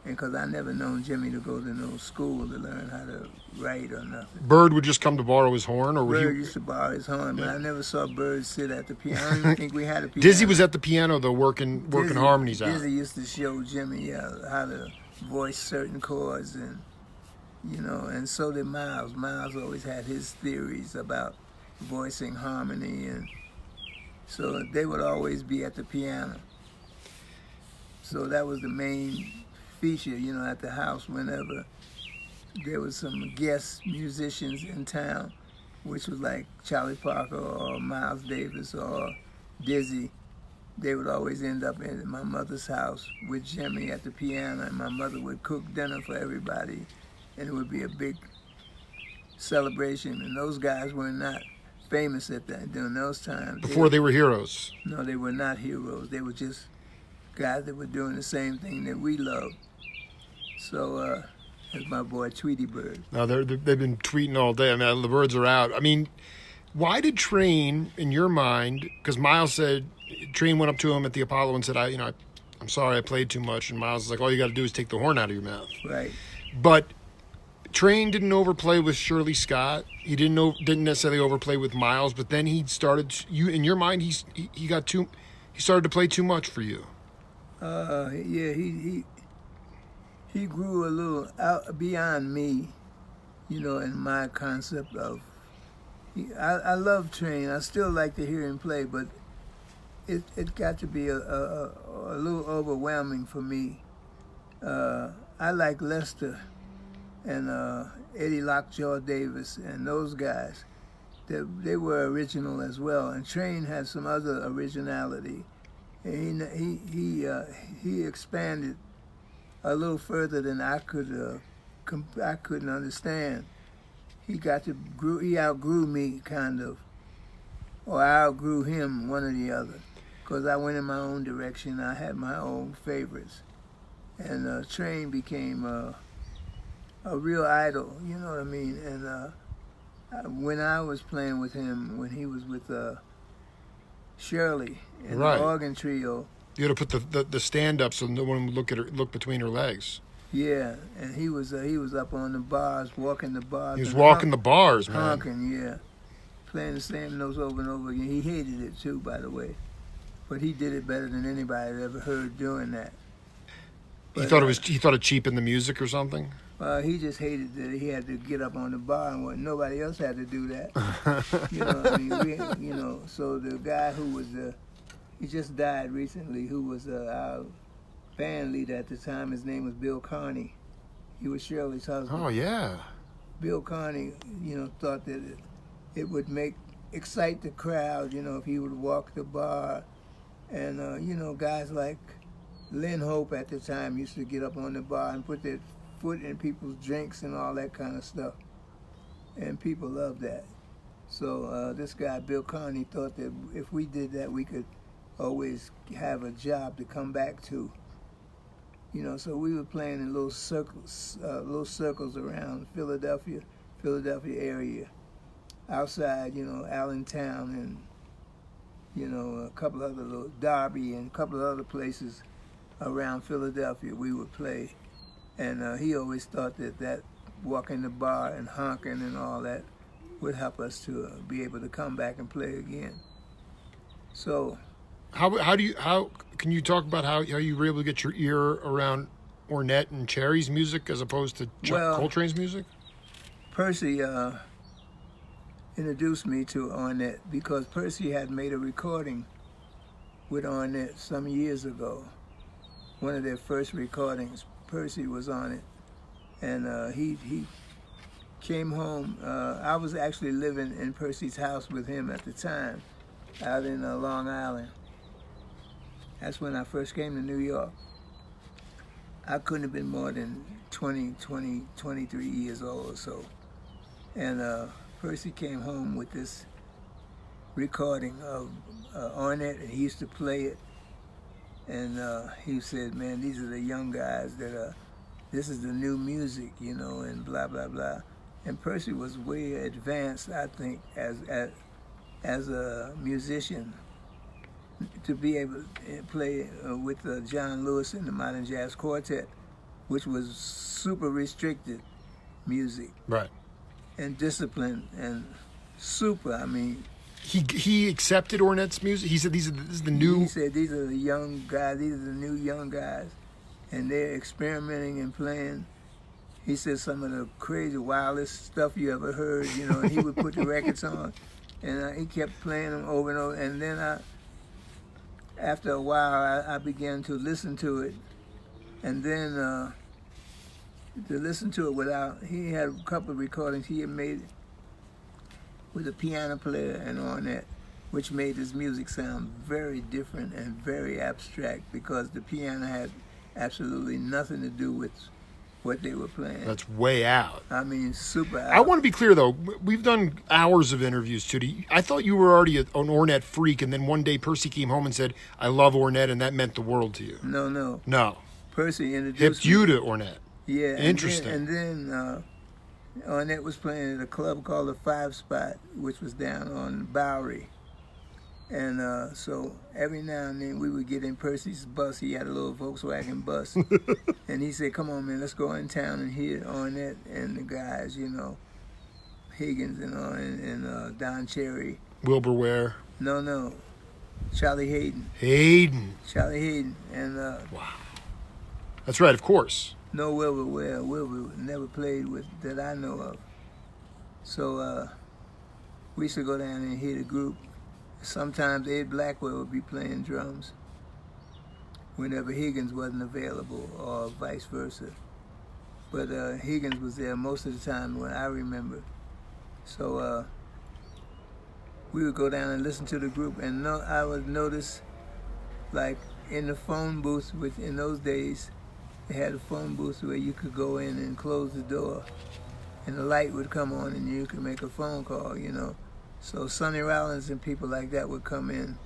And because I never known Jimmy to go to no school to learn how to write or nothing. Bird would just come to borrow his horn, or Bird used to borrow his horn, but I never saw Bird sit at the piano. I don't even think we had a piano. Dizzy was at the piano though, working harmonies out. Dizzy used to show Jimmy how to voice certain chords, and and so did Miles. Miles always had his theories about voicing harmony, and So they would always be at the piano. So that was the main feature, you know, at the house whenever there was some guest musicians in town, which was like Charlie Parker or Miles Davis or Dizzy. They would always end up in my mother's house with Jimmy at the piano, and my mother would cook dinner for everybody, and it would be a big celebration. And those guys were not famous at that during those times. Before they were heroes. No, they were not heroes. They were just guys that were doing the same thing that we loved. So that's my boy Tweety Bird. No, they've been tweeting all day. I mean, the birds are out. I mean, why did Train, in your mind, because Miles said, Train went up to him at the Apollo and said, I'm sorry I played too much. And Miles was like, all you got to do is take the horn out of your mouth. Right. But Train didn't overplay with Shirley Scott. He didn't necessarily overplay with Miles. But then he started. In your mind, he started to play too much for you. Yeah, he grew a little out beyond me, you know, in my concept of. I love Train. I still like to hear him play, but it got to be a little overwhelming for me. I like Lester and Eddie Lockjaw Davis and those guys. They were original as well, and Train had some other originality. And he expanded a little further than I couldn't understand. He outgrew me, kind of, or I outgrew him, one or the other, because I went in my own direction. I had my own favorites, and Train became a real idol. You know what I mean? And when I was playing with him, when he was with Shirley and the organ trio. You had to put the stand up so no one would look between her legs. Yeah, and he was up on the bars, walking the bars. He was walking the bars, man. Honking, yeah. Playing the same notes over and over again. He hated it too, by the way. But he did it better than anybody I'd ever heard doing that. But, he thought it cheapened the music or something? He just hated that he had to get up on the bar and nobody else had to do that. You know what I mean? So the guy who was he just died recently, who was our band leader at the time, his name was Bill Carney. He was Shirley's husband. Oh, yeah. Bill Carney, thought that it would excite the crowd, if he would walk the bar. And, guys like Lynn Hope at the time used to get up on the bar and put their foot in people's drinks and all that kind of stuff. And people loved that. So this guy, Bill Carney, thought that if we did that, we could always have a job to come back to. So we were playing in little circles around Philadelphia area, outside, Allentown and, a couple other little Derby and a couple of other places around Philadelphia we would play. And he always thought that walking the bar and honking and all that would help us to be able to come back and play again. So. How can you talk about how you were able to get your ear around Ornette and Cherry's music as opposed to Coltrane's music? Percy introduced me to Ornette because Percy had made a recording with Ornette some years ago. One of their first recordings, Percy was on it, and he came home. I was actually living in Percy's house with him at the time, out in Long Island. That's when I first came to New York. I couldn't have been more than 23 years old or so. And Percy came home with this recording of Ornette, and he used to play it. And he said, man, these are the young guys this is the new music, and blah, blah, blah. And Percy was way advanced, I think, as a musician, to be able to play with John Lewis and the Modern Jazz Quartet, which was super restricted music. Right. And disciplined and super, I mean. He accepted Ornette's music? He said this is the new... He said these are the young guys, these are the new young guys, and they're experimenting and playing. He said some of the crazy, wildest stuff you ever heard, and he would put the records on, and he kept playing them over and over, and then after a while, I began to listen to it, and then to listen to it without. He had a couple of recordings he had made with a piano player and on that, which made his music sound very different and very abstract because the piano had absolutely nothing to do with what they were playing. That's way out. I mean, super out. I want to be clear, though. We've done hours of interviews, Tootie. I thought you were already an Ornette freak, and then one day Percy came home and said, I love Ornette, and that meant the world to you. No. No. Percy introduced Hipped you to Ornette. Yeah. Interesting. And then Ornette was playing at a club called the Five Spot, which was down on Bowery. And so every now and then we would get in Percy's bus. He had a little Volkswagen bus. And he said, come on, man, let's go in town and hear Ornette and the guys, you know, Higgins and Don Cherry. Wilbur Ware. No. Charlie Hayden. Charlie Hayden. And wow. That's right, of course. No Wilbur Ware. Wilbur never played with that I know of. So we used to go down and hear the group. Sometimes Ed Blackwell would be playing drums whenever Higgins wasn't available, or vice versa. But Higgins was there most of the time when I remember. So we would go down and listen to the group, and I would notice, like in the phone booth, which in those days they had a phone booth where you could go in and close the door, and the light would come on, and you could make a phone call, you know. So Sonny Rollins and people like that would come in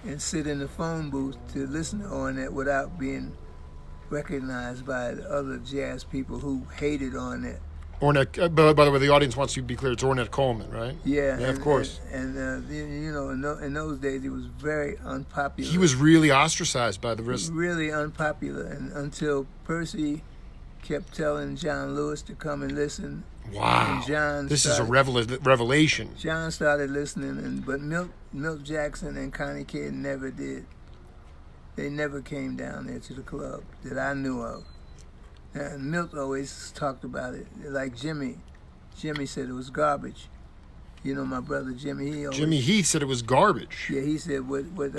and sit in the phone booth to listen to Ornette without being recognized by the other jazz people who hated Ornette. Ornette, by the way, the audience wants you to be clear, it's Ornette Coleman, right? Yeah, of course. And you know, in those days, he was very unpopular. He was really ostracized by the rest. Really unpopular, and until Percy kept telling John Lewis to come and listen. Wow, this is a revelation. John started listening, but Milt Jackson and Connie Kidd never did. They never came down there to the club that I knew of. And Milt always talked about it, like Jimmy. Jimmy said it was garbage. You know, my brother Jimmy. Jimmy Heath said it was garbage. Yeah, he said what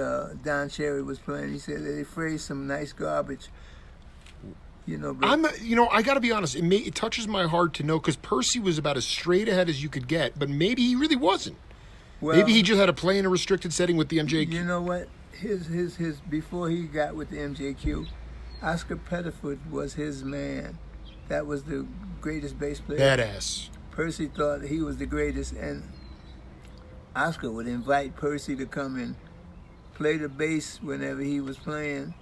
Don Cherry was playing. He said they phrased some nice garbage. You know, but I got to be honest. It touches my heart to know, because Percy was about as straight ahead as you could get, but maybe he really wasn't. Well, maybe he just had to play in a restricted setting with the MJQ. You know what? His before he got with the MJQ, Oscar Pettiford was his man. That was the greatest bass player. Badass. Percy thought he was the greatest, and Oscar would invite Percy to come and play the bass whenever he was playing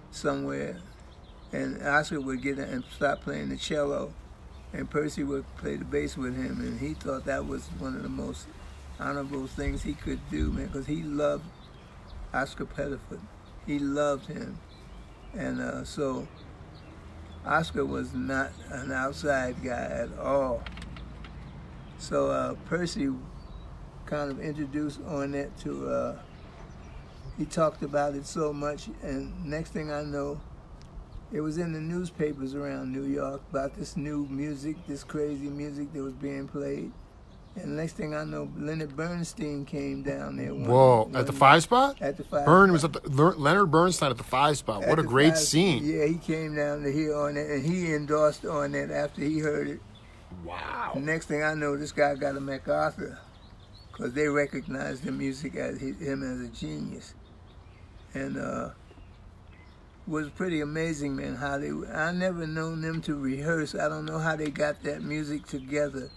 somewhere. And Oscar would get in and start playing the cello, and Percy would play the bass with him, and he thought that was one of the most honorable things he could do, man, because he loved Oscar Pettiford. He loved him. And so Oscar was not an outside guy at all. So Percy kind of introduced Ornette to, he talked about it so much, and next thing I know, it was in the newspapers around New York about this new music, this crazy music that was being played. And next thing I know, Leonard Bernstein came down there. At the Five Spot? At the Five Spot. Was at Leonard Bernstein at the Five Spot. What a great scene. Yeah, he came down to hear Ornette, and he endorsed Ornette after he heard it. Wow. The next thing I know, this guy got a MacArthur, because they recognized the music as him as a genius. And was pretty amazing, man, how I never known them to rehearse. I don't know how they got that music together,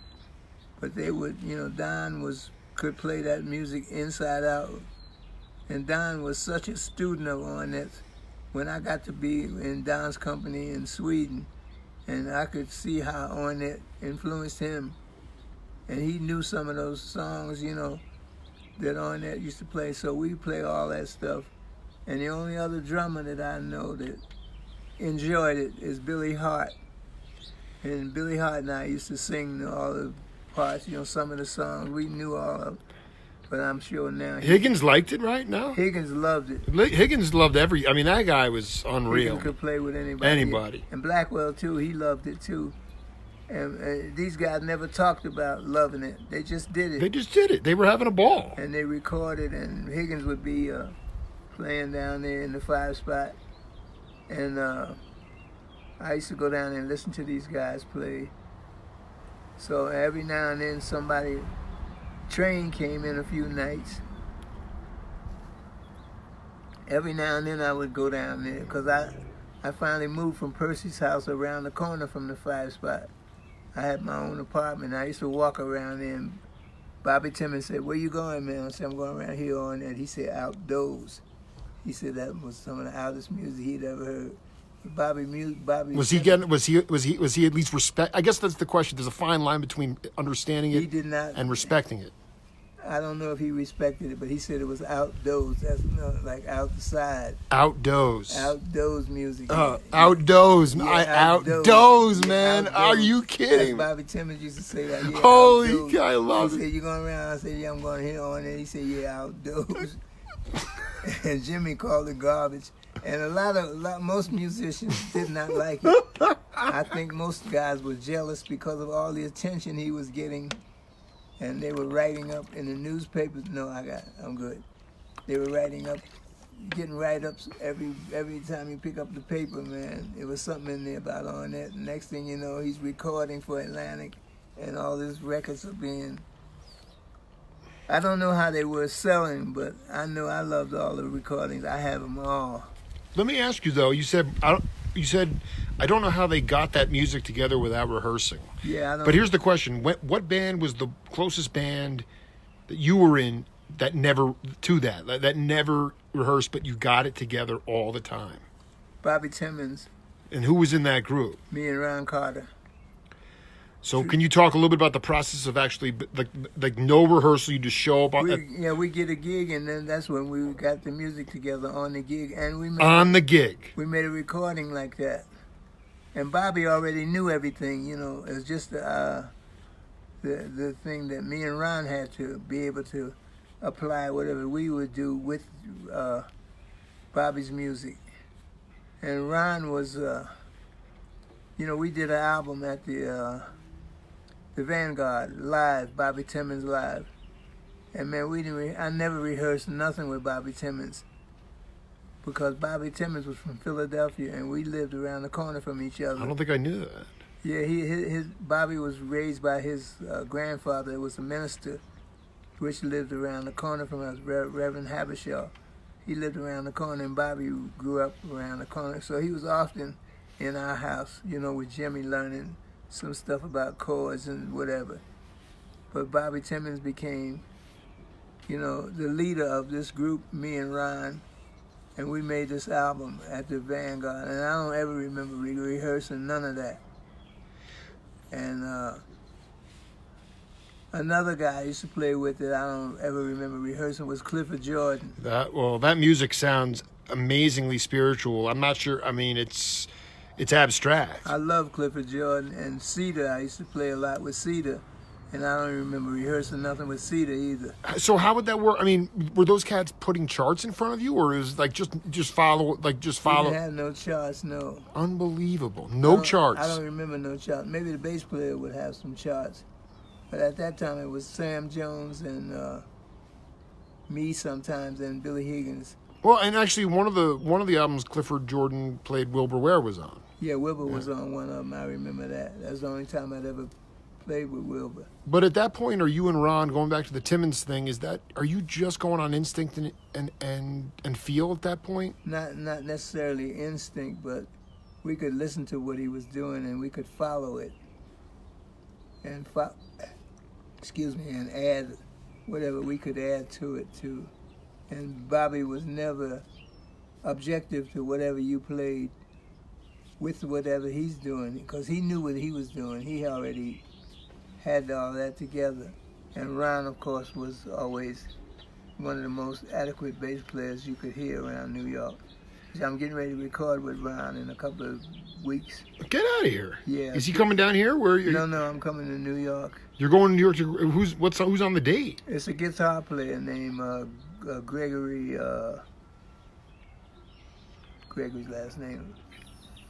but they would, Don could play that music inside out, and Don was such a student of Ornette. When I got to be in Don's company in Sweden, and I could see how Ornette influenced him, and he knew some of those songs, that Ornette used to play, so we play all that stuff. And the only other drummer that I know that enjoyed it is Billy Hart. And Billy Hart and I used to sing all the parts, some of the songs we knew all of. But I'm sure now Higgins liked it, right? No, Higgins loved it. Higgins loved that guy was unreal. Higgins could play with anybody. And Blackwell too, he loved it too. And these guys never talked about loving it. They just did it. They were having a ball. And they recorded, and Higgins would be playing down there in the 5 spot. And I used to go down there and listen to these guys play. So every now and then train came in a few nights. Every now and then I would go down there because I finally moved from Percy's house around the corner from the 5 spot. I had my own apartment. I used to walk around there, and Bobby Timmons said, "Where you going, man?" I said, "I'm going around here on that." He said, "Outdoors." He said that was some of the loudest music he'd ever heard. Bobby was he getting? Was he at least respect? I guess that's the question. There's a fine line between understanding it He did not, and respecting it. I don't know if he respected it, but he said it was outdoors. That's like outside. Outdoors. Outdoors music. Outdoors. Yeah, outdoors, man. outdoors. Are you kidding? Bobby Timmons used to say that. Yeah, Holy outdoors. cow, I love He it. said, "You going around?" I said, "Yeah, I'm going here on it." He said, "Yeah, outdoors." And Jimmy called it garbage. And most musicians did not like it. I think most guys were jealous because of all the attention he was getting. And they were writing up in the newspapers. No, I'm good. They were getting write-ups every time you pick up the paper, man. It was something in there about on that. The next thing you know, he's recording for Atlantic, and all these records are being. I don't know how they were selling, but I know I loved all the recordings. I have them all. Let me ask you though. You said I don't know how they got that music together without rehearsing. Yeah, I don't. But here's the question: what band was the closest band that you were in that never rehearsed, but you got it together all the time? Bobby Timmons. And who was in that group? Me and Ron Carter. So can you talk a little bit about the process of actually like no rehearsal, you just show up we get a gig, and then that's when we got the music together on the gig, and we made a recording like that. And Bobby already knew everything, It was just the thing that me and Ron had to be able to apply whatever we would do with Bobby's music. And Ron was, we did an album at the Vanguard live, Bobby Timmons live. And man, I never rehearsed nothing with Bobby Timmons because Bobby Timmons was from Philadelphia and we lived around the corner from each other. I don't think I knew that. Yeah, Bobby was raised by his grandfather, who was a minister, which lived around the corner from us, Reverend Habershaw. He lived around the corner, and Bobby grew up around the corner. So he was often in our house, with Jimmy learning some stuff about chords and whatever. But Bobby Timmons became, the leader of this group, me and Ron, and we made this album at the Vanguard. And I don't ever remember rehearsing none of that. And another guy I used to play with that I don't ever remember rehearsing was Clifford Jordan. That music sounds amazingly spiritual. I'm not sure. I mean, it's abstract. I love Clifford Jordan and Cedar. I used to play a lot with Cedar, and I don't remember rehearsing nothing with Cedar either. So how would that work? I mean, were those cats putting charts in front of you, or is like just follow? We didn't have no charts, no. Unbelievable, no charts. I don't remember no charts. Maybe the bass player would have some charts, but at that time it was Sam Jones and me sometimes and Billy Higgins. Well, and actually one of the albums Clifford Jordan played, Wilbur Ware was on. Yeah, Wilbur was on one of them. I remember that. That's the only time I'd ever played with Wilbur. But at that point, are you and Ron, going back to the Timmons thing, are you just going on instinct and feel at that point? Not necessarily instinct, but we could listen to what he was doing and we could follow it and and add whatever we could add to it too. And Bobby was never objective to whatever you played with whatever he's doing, because he knew what he was doing. He already had all that together. And Ron, of course, was always one of the most adequate bass players you could hear around New York. I'm getting ready to record with Ron in a couple of weeks. Get out of here. Yeah. Is he coming down here? Where? No, I'm coming to New York. You're going to New York. Who's on the date? It's a guitar player named Gregory. Gregory's last name.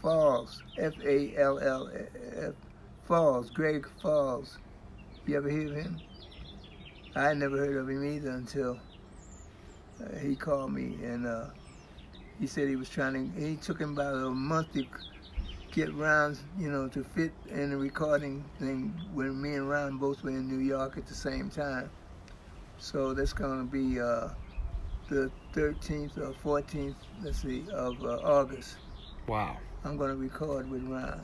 Falls. Falls. Falls. Greg Falls. You ever hear of him? I never heard of him either until he called me and he said he was trying to. He took him about a month to get rounds, to fit in the recording thing when me and Ron both were in New York at the same time. So that's going to be the 13th or 14th, of August. Wow. I'm going to record with Ron.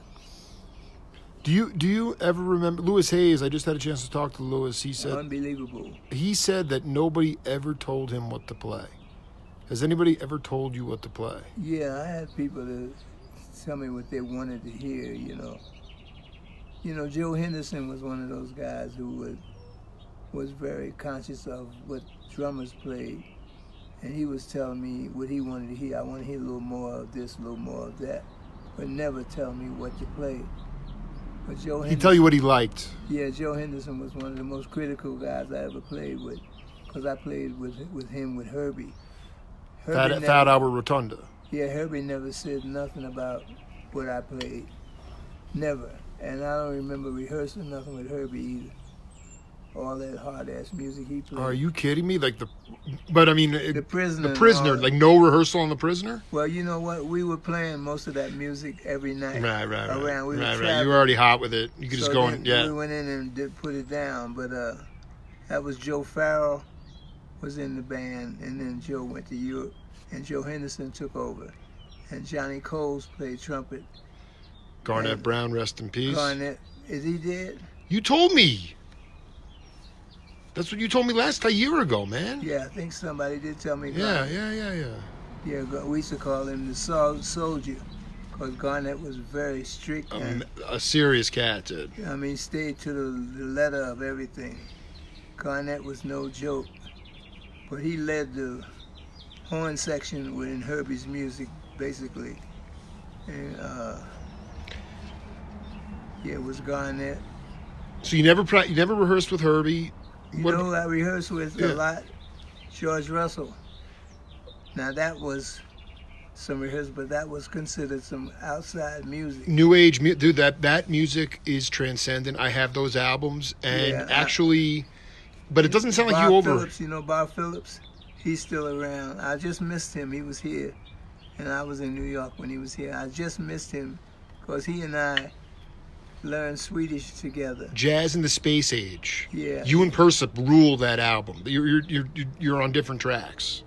Do you ever remember Louis Hayes? I just had a chance to talk to Louis. He said Unbelievable. He said that nobody ever told him what to play. Has anybody ever told you what to play? Yeah, I had people to tell me what they wanted to hear. Joe Henderson was one of those guys who was very conscious of what drummers played, and he was telling me what he wanted to hear. I want to hear a little more of this, a little more of that, but never tell me what to play. But Joe Henderson, He'd tell you what he liked. Yeah, Joe Henderson was one of the most critical guys I ever played with, because I played with him with Herbie. Fat Albert Rotunda. Yeah, Herbie never said nothing about what I played. Never. And I don't remember rehearsing nothing with Herbie either. All that hard-ass music he played. Are you kidding me? The Prisoner. The Prisoner. Like no rehearsal on The Prisoner? Well, you know what? We were playing most of that music every night. Right. Around. We were Right. You were already hot with it. You could just go in. Yeah. We went in and put it down. But that was Joe Farrell was in the band, and then Joe went to Europe, and Joe Henderson took over. And Johnny Coles played trumpet. Garnett Brown, rest in peace. Garnett, is he dead? You told me. That's what you told me a year ago, man. Yeah, I think somebody did tell me. Yeah. Yeah, we used to call him the soldier, because Garnett was very strict. A serious cat, dude. I mean, stayed to the letter of everything. Garnett was no joke, but he led the horn section within Herbie's music, basically. And it was Garnett. So you never rehearsed with Herbie. You know who I rehearsed with a lot? George Russell. Now that was some rehearsal, but that was considered some outside music. New age, dude. That music is transcendent. I have those albums, and but it doesn't sound like you over. Phillips, Bob Phillips? He's still around. I just missed him. He was here, and I was in New York when he was here. I just missed him because he and I learned Swedish together. Jazz in the Space Age. Yeah. You and Persip rule that album. You're on different tracks.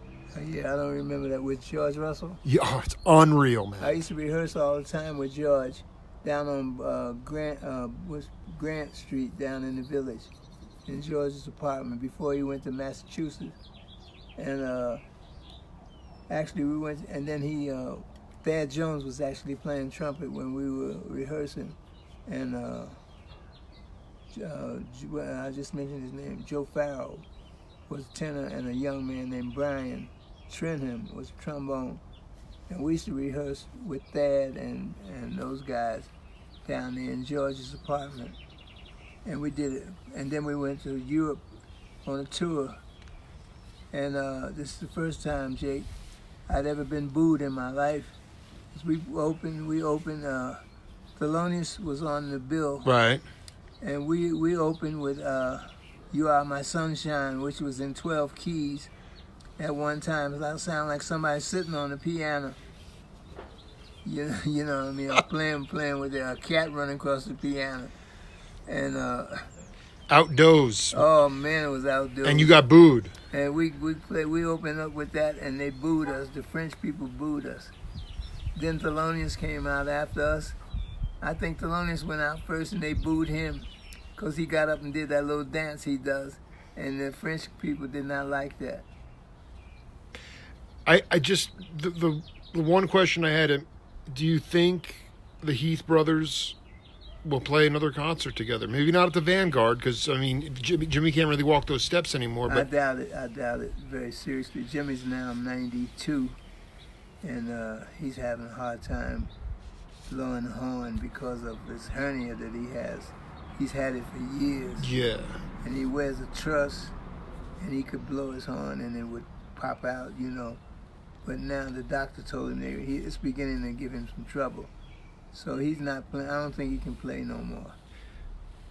Yeah, I don't remember that with George Russell. Yeah, it's unreal, man. I used to rehearse all the time with George down on Grant Street down in the Village, in George's apartment before he went to Massachusetts. And actually we went, and then Thad Jones was actually playing trumpet when we were rehearsing. And I just mentioned his name, Joe Farrell was tenor, and a young man named Brian Trenham was trombone. And we used to rehearse with Thad and those guys down there in George's apartment. And we did it. And then we went to Europe on a tour. And this is the first time, Jake, I'd ever been booed in my life. We opened Thelonious was on the bill. Right. And we opened with You Are My Sunshine, which was in 12 keys at one time. That sounded like somebody sitting on the piano. You know what I mean? playing with a cat running across the piano. And Outdoors. Oh man, it was outdoors. And you got booed. And we opened up with that, and they booed us. The French people booed us. Then Thelonious came out after us. I think Thelonious went out first, and they booed him because he got up and did that little dance he does, and the French people did not like that. I just the one question I had: do you think the Heath brothers will play another concert together? Maybe not at the Vanguard, because I mean Jimmy can't really walk those steps anymore. But I doubt it very seriously. Jimmy's now 92, and he's having a hard time blowing the horn because of this hernia that he has. He's had it for years. Yeah. And he wears a truss, and he could blow his horn and it would pop out, But now the doctor told him it's beginning to give him some trouble. So he's not playing. I don't think he can play no more.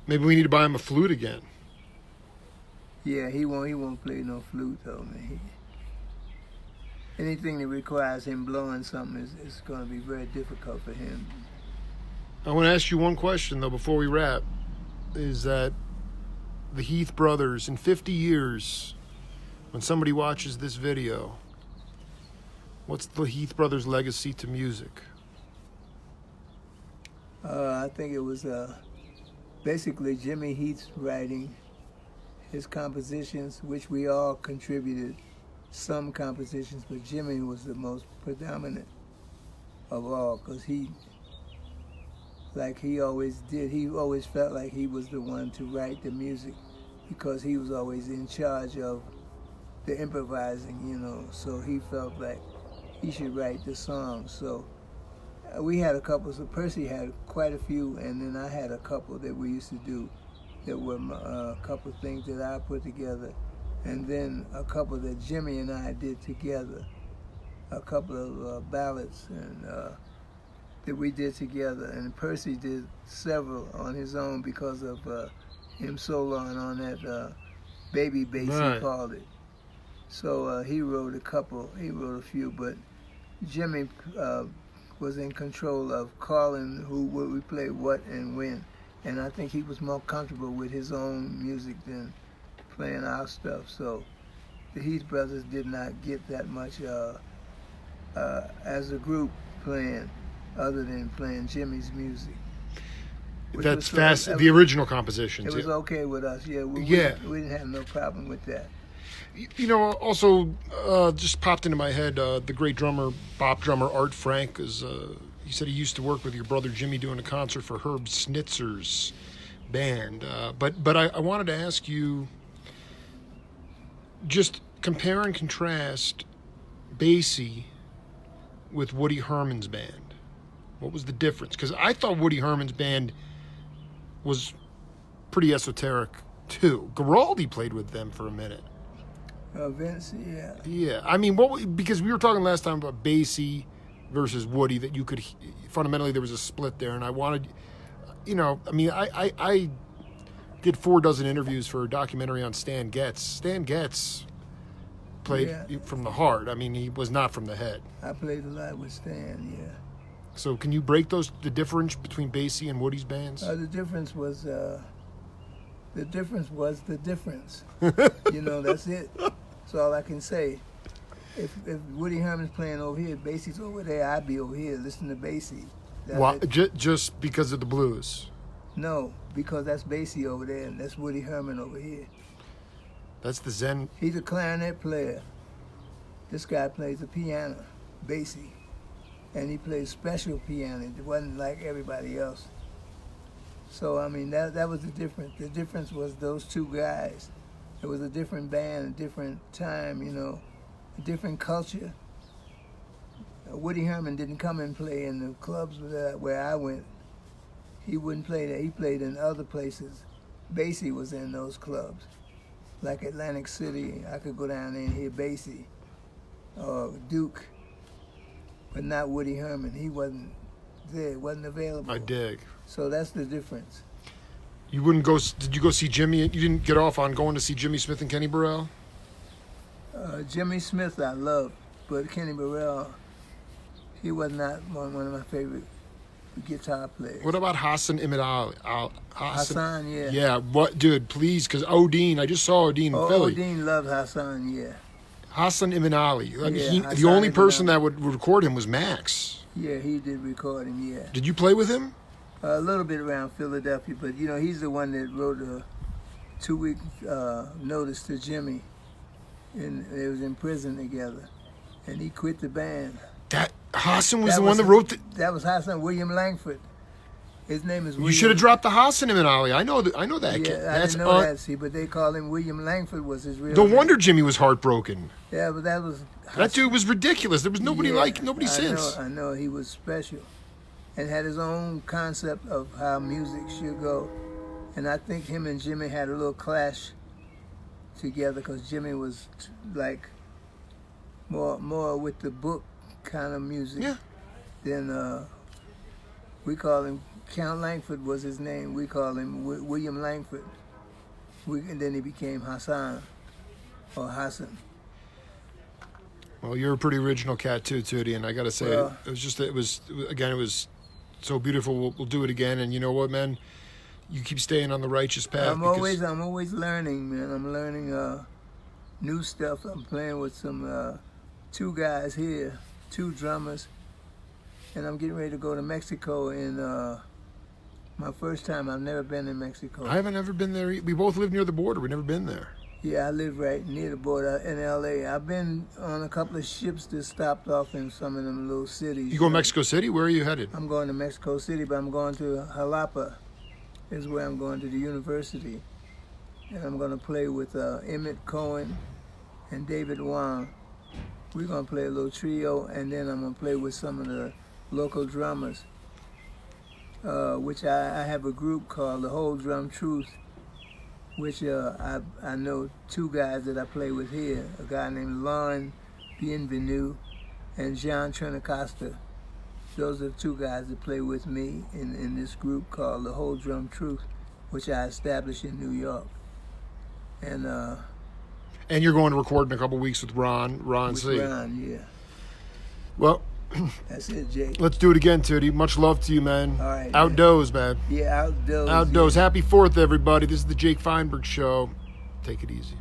Maybe we need to buy him a flute again. Yeah, he won't play no flute though, man. anything that requires him blowing something is going to be very difficult for him. I want to ask you one question, though, before we wrap, is that the Heath brothers, in 50 years, when somebody watches this video, what's the Heath brothers' legacy to music? I think it was basically Jimmy Heath's writing, his compositions, which we all contributed some compositions, but Jimmy was the most predominant of all, because he always did, he always felt like he was the one to write the music, because he was always in charge of the improvising, you know, so he felt like he should write the songs. So we had a couple, so Percy had quite a few, and then I had a couple that we used to do that were a couple of things that I put together, and then a couple that Jimmy and I did together, a couple of ballads and that we did together, and Percy did several on his own because of him soloing on that baby bass, right, he called it. So he wrote a few, but Jimmy was in control of calling who would we play what and when, and I think he was more comfortable with his own music than playing our stuff. So the Heath brothers did not get that much as a group playing, other than playing Jimmy's music. That's fast. The original compositions. It was okay with us. Yeah, we didn't have no problem with that. You know, also just popped into my head, the great drummer, bop drummer Art Frank, he said he used to work with your brother Jimmy doing a concert for Herb Schnitzer's band. But I wanted to ask you, just compare and contrast Basie with Woody Herman's band. What was the difference? Because I thought Woody Herman's band was pretty esoteric too. Garaldi played with them for a minute. Vince, yeah. Yeah, I mean, because we were talking last time about Basie versus Woody, that you could fundamentally there was a split there, and I wanted, you know, I mean, I did 4 interviews for a documentary on Stan Getz. Stan Getz played from the heart. I mean, he was not from the head. I played a lot with Stan, yeah. So can you break the difference between Basie and Woody's bands? The difference was the difference. You know, that's it. That's all I can say. If Woody Herman's playing over here, Basie's over there, I'd be over here listening to Basie. Why, just because of the blues? No, because that's Basie over there, and that's Woody Herman over here. That's the Zen. He's a clarinet player. This guy plays the piano, Basie. And he plays special piano. It wasn't like everybody else. So, I mean, that was the difference. The difference was those two guys. It was a different band, a different time, you know, a different culture. Woody Herman didn't come and play in the clubs where I went. He wouldn't play there. He played in other places. Basie was in those clubs. Like Atlantic City, I could go down there and hear Basie. Or Duke. But not Woody Herman. He wasn't there, wasn't available. I dig. So that's the difference. You wouldn't go? Did you go see Jimmy? You didn't get off on going to see Jimmy Smith and Kenny Burrell? Jimmy Smith I loved, but Kenny Burrell, he was not one of my favorite guitar players. What about Hassan Ahmed Ali? Hassan, yeah. Yeah, what, dude? Please, because Odin, I just saw Odin in Philly. Odin loved Hassan, yeah. Hassan Ahmed Ali. I mean, Hassan the only Ibn person Ali. that would record him was Max. Yeah, he did record him, yeah. Did you play with him? A little bit around Philadelphia, but you know, he's the one that wrote a 2-week notice to Jimmy, and they was in prison together, and he quit the band. That Hassan was the one that wrote the... That was Hassan, William Langford. His name is William. You should have dropped the Hassan Ahmed Ali. I know that Yeah, kid. I didn't know that, see, but they called him William Langford was his real No name. wonder Jimmy was heartbroken. Yeah, but that was... That dude was ridiculous. There was nobody nobody since. I know, he was special. And had his own concept of how music should go. And I think him and Jimmy had a little clash together, because Jimmy was like more with the book kind of music. Yeah. Then we call him, Count Langford was his name. We call him William Langford. And then he became Hassan, or Hassan. Well, you're a pretty original cat too, Tootie, and I gotta say, Well, it was so beautiful. We'll do it again, and you know what, man? You keep staying on the righteous path. I'm always learning, man. I'm learning new stuff. I'm playing with some 2 guys here, 2 drummers, and I'm getting ready to go to Mexico in my first time. I've never been in Mexico. I haven't ever been there. We both live near the border. We've never been there. Yeah, I live right near the border in L.A. I've been on a couple of ships that stopped off in some of them little cities. You go to Mexico City? Where are you headed? I'm going to Mexico City, but I'm going to Jalapa. Is where I'm going to the university, and I'm going to play with Emmett Cohen and David Wong. We're going to play a little trio, and then I'm going to play with some of the local drummers, which I have a group called the Whole Drum Truth, which I know 2 guys that I play with here, a guy named Lon Bienvenu and Jean Trinacosta. Those are the 2 guys that play with me in this group called the Whole Drum Truth, which I established in New York. And you're going to record in a couple weeks with Ron with C. Ron, yeah. Well, That's it, Jake. let's do it again, Tootie. Much love to you, man. All right, Outdoors, man. Yeah, outdoors. Outdoors. Yeah. Happy 4th, everybody. This is the Jake Feinberg Show. Take it easy.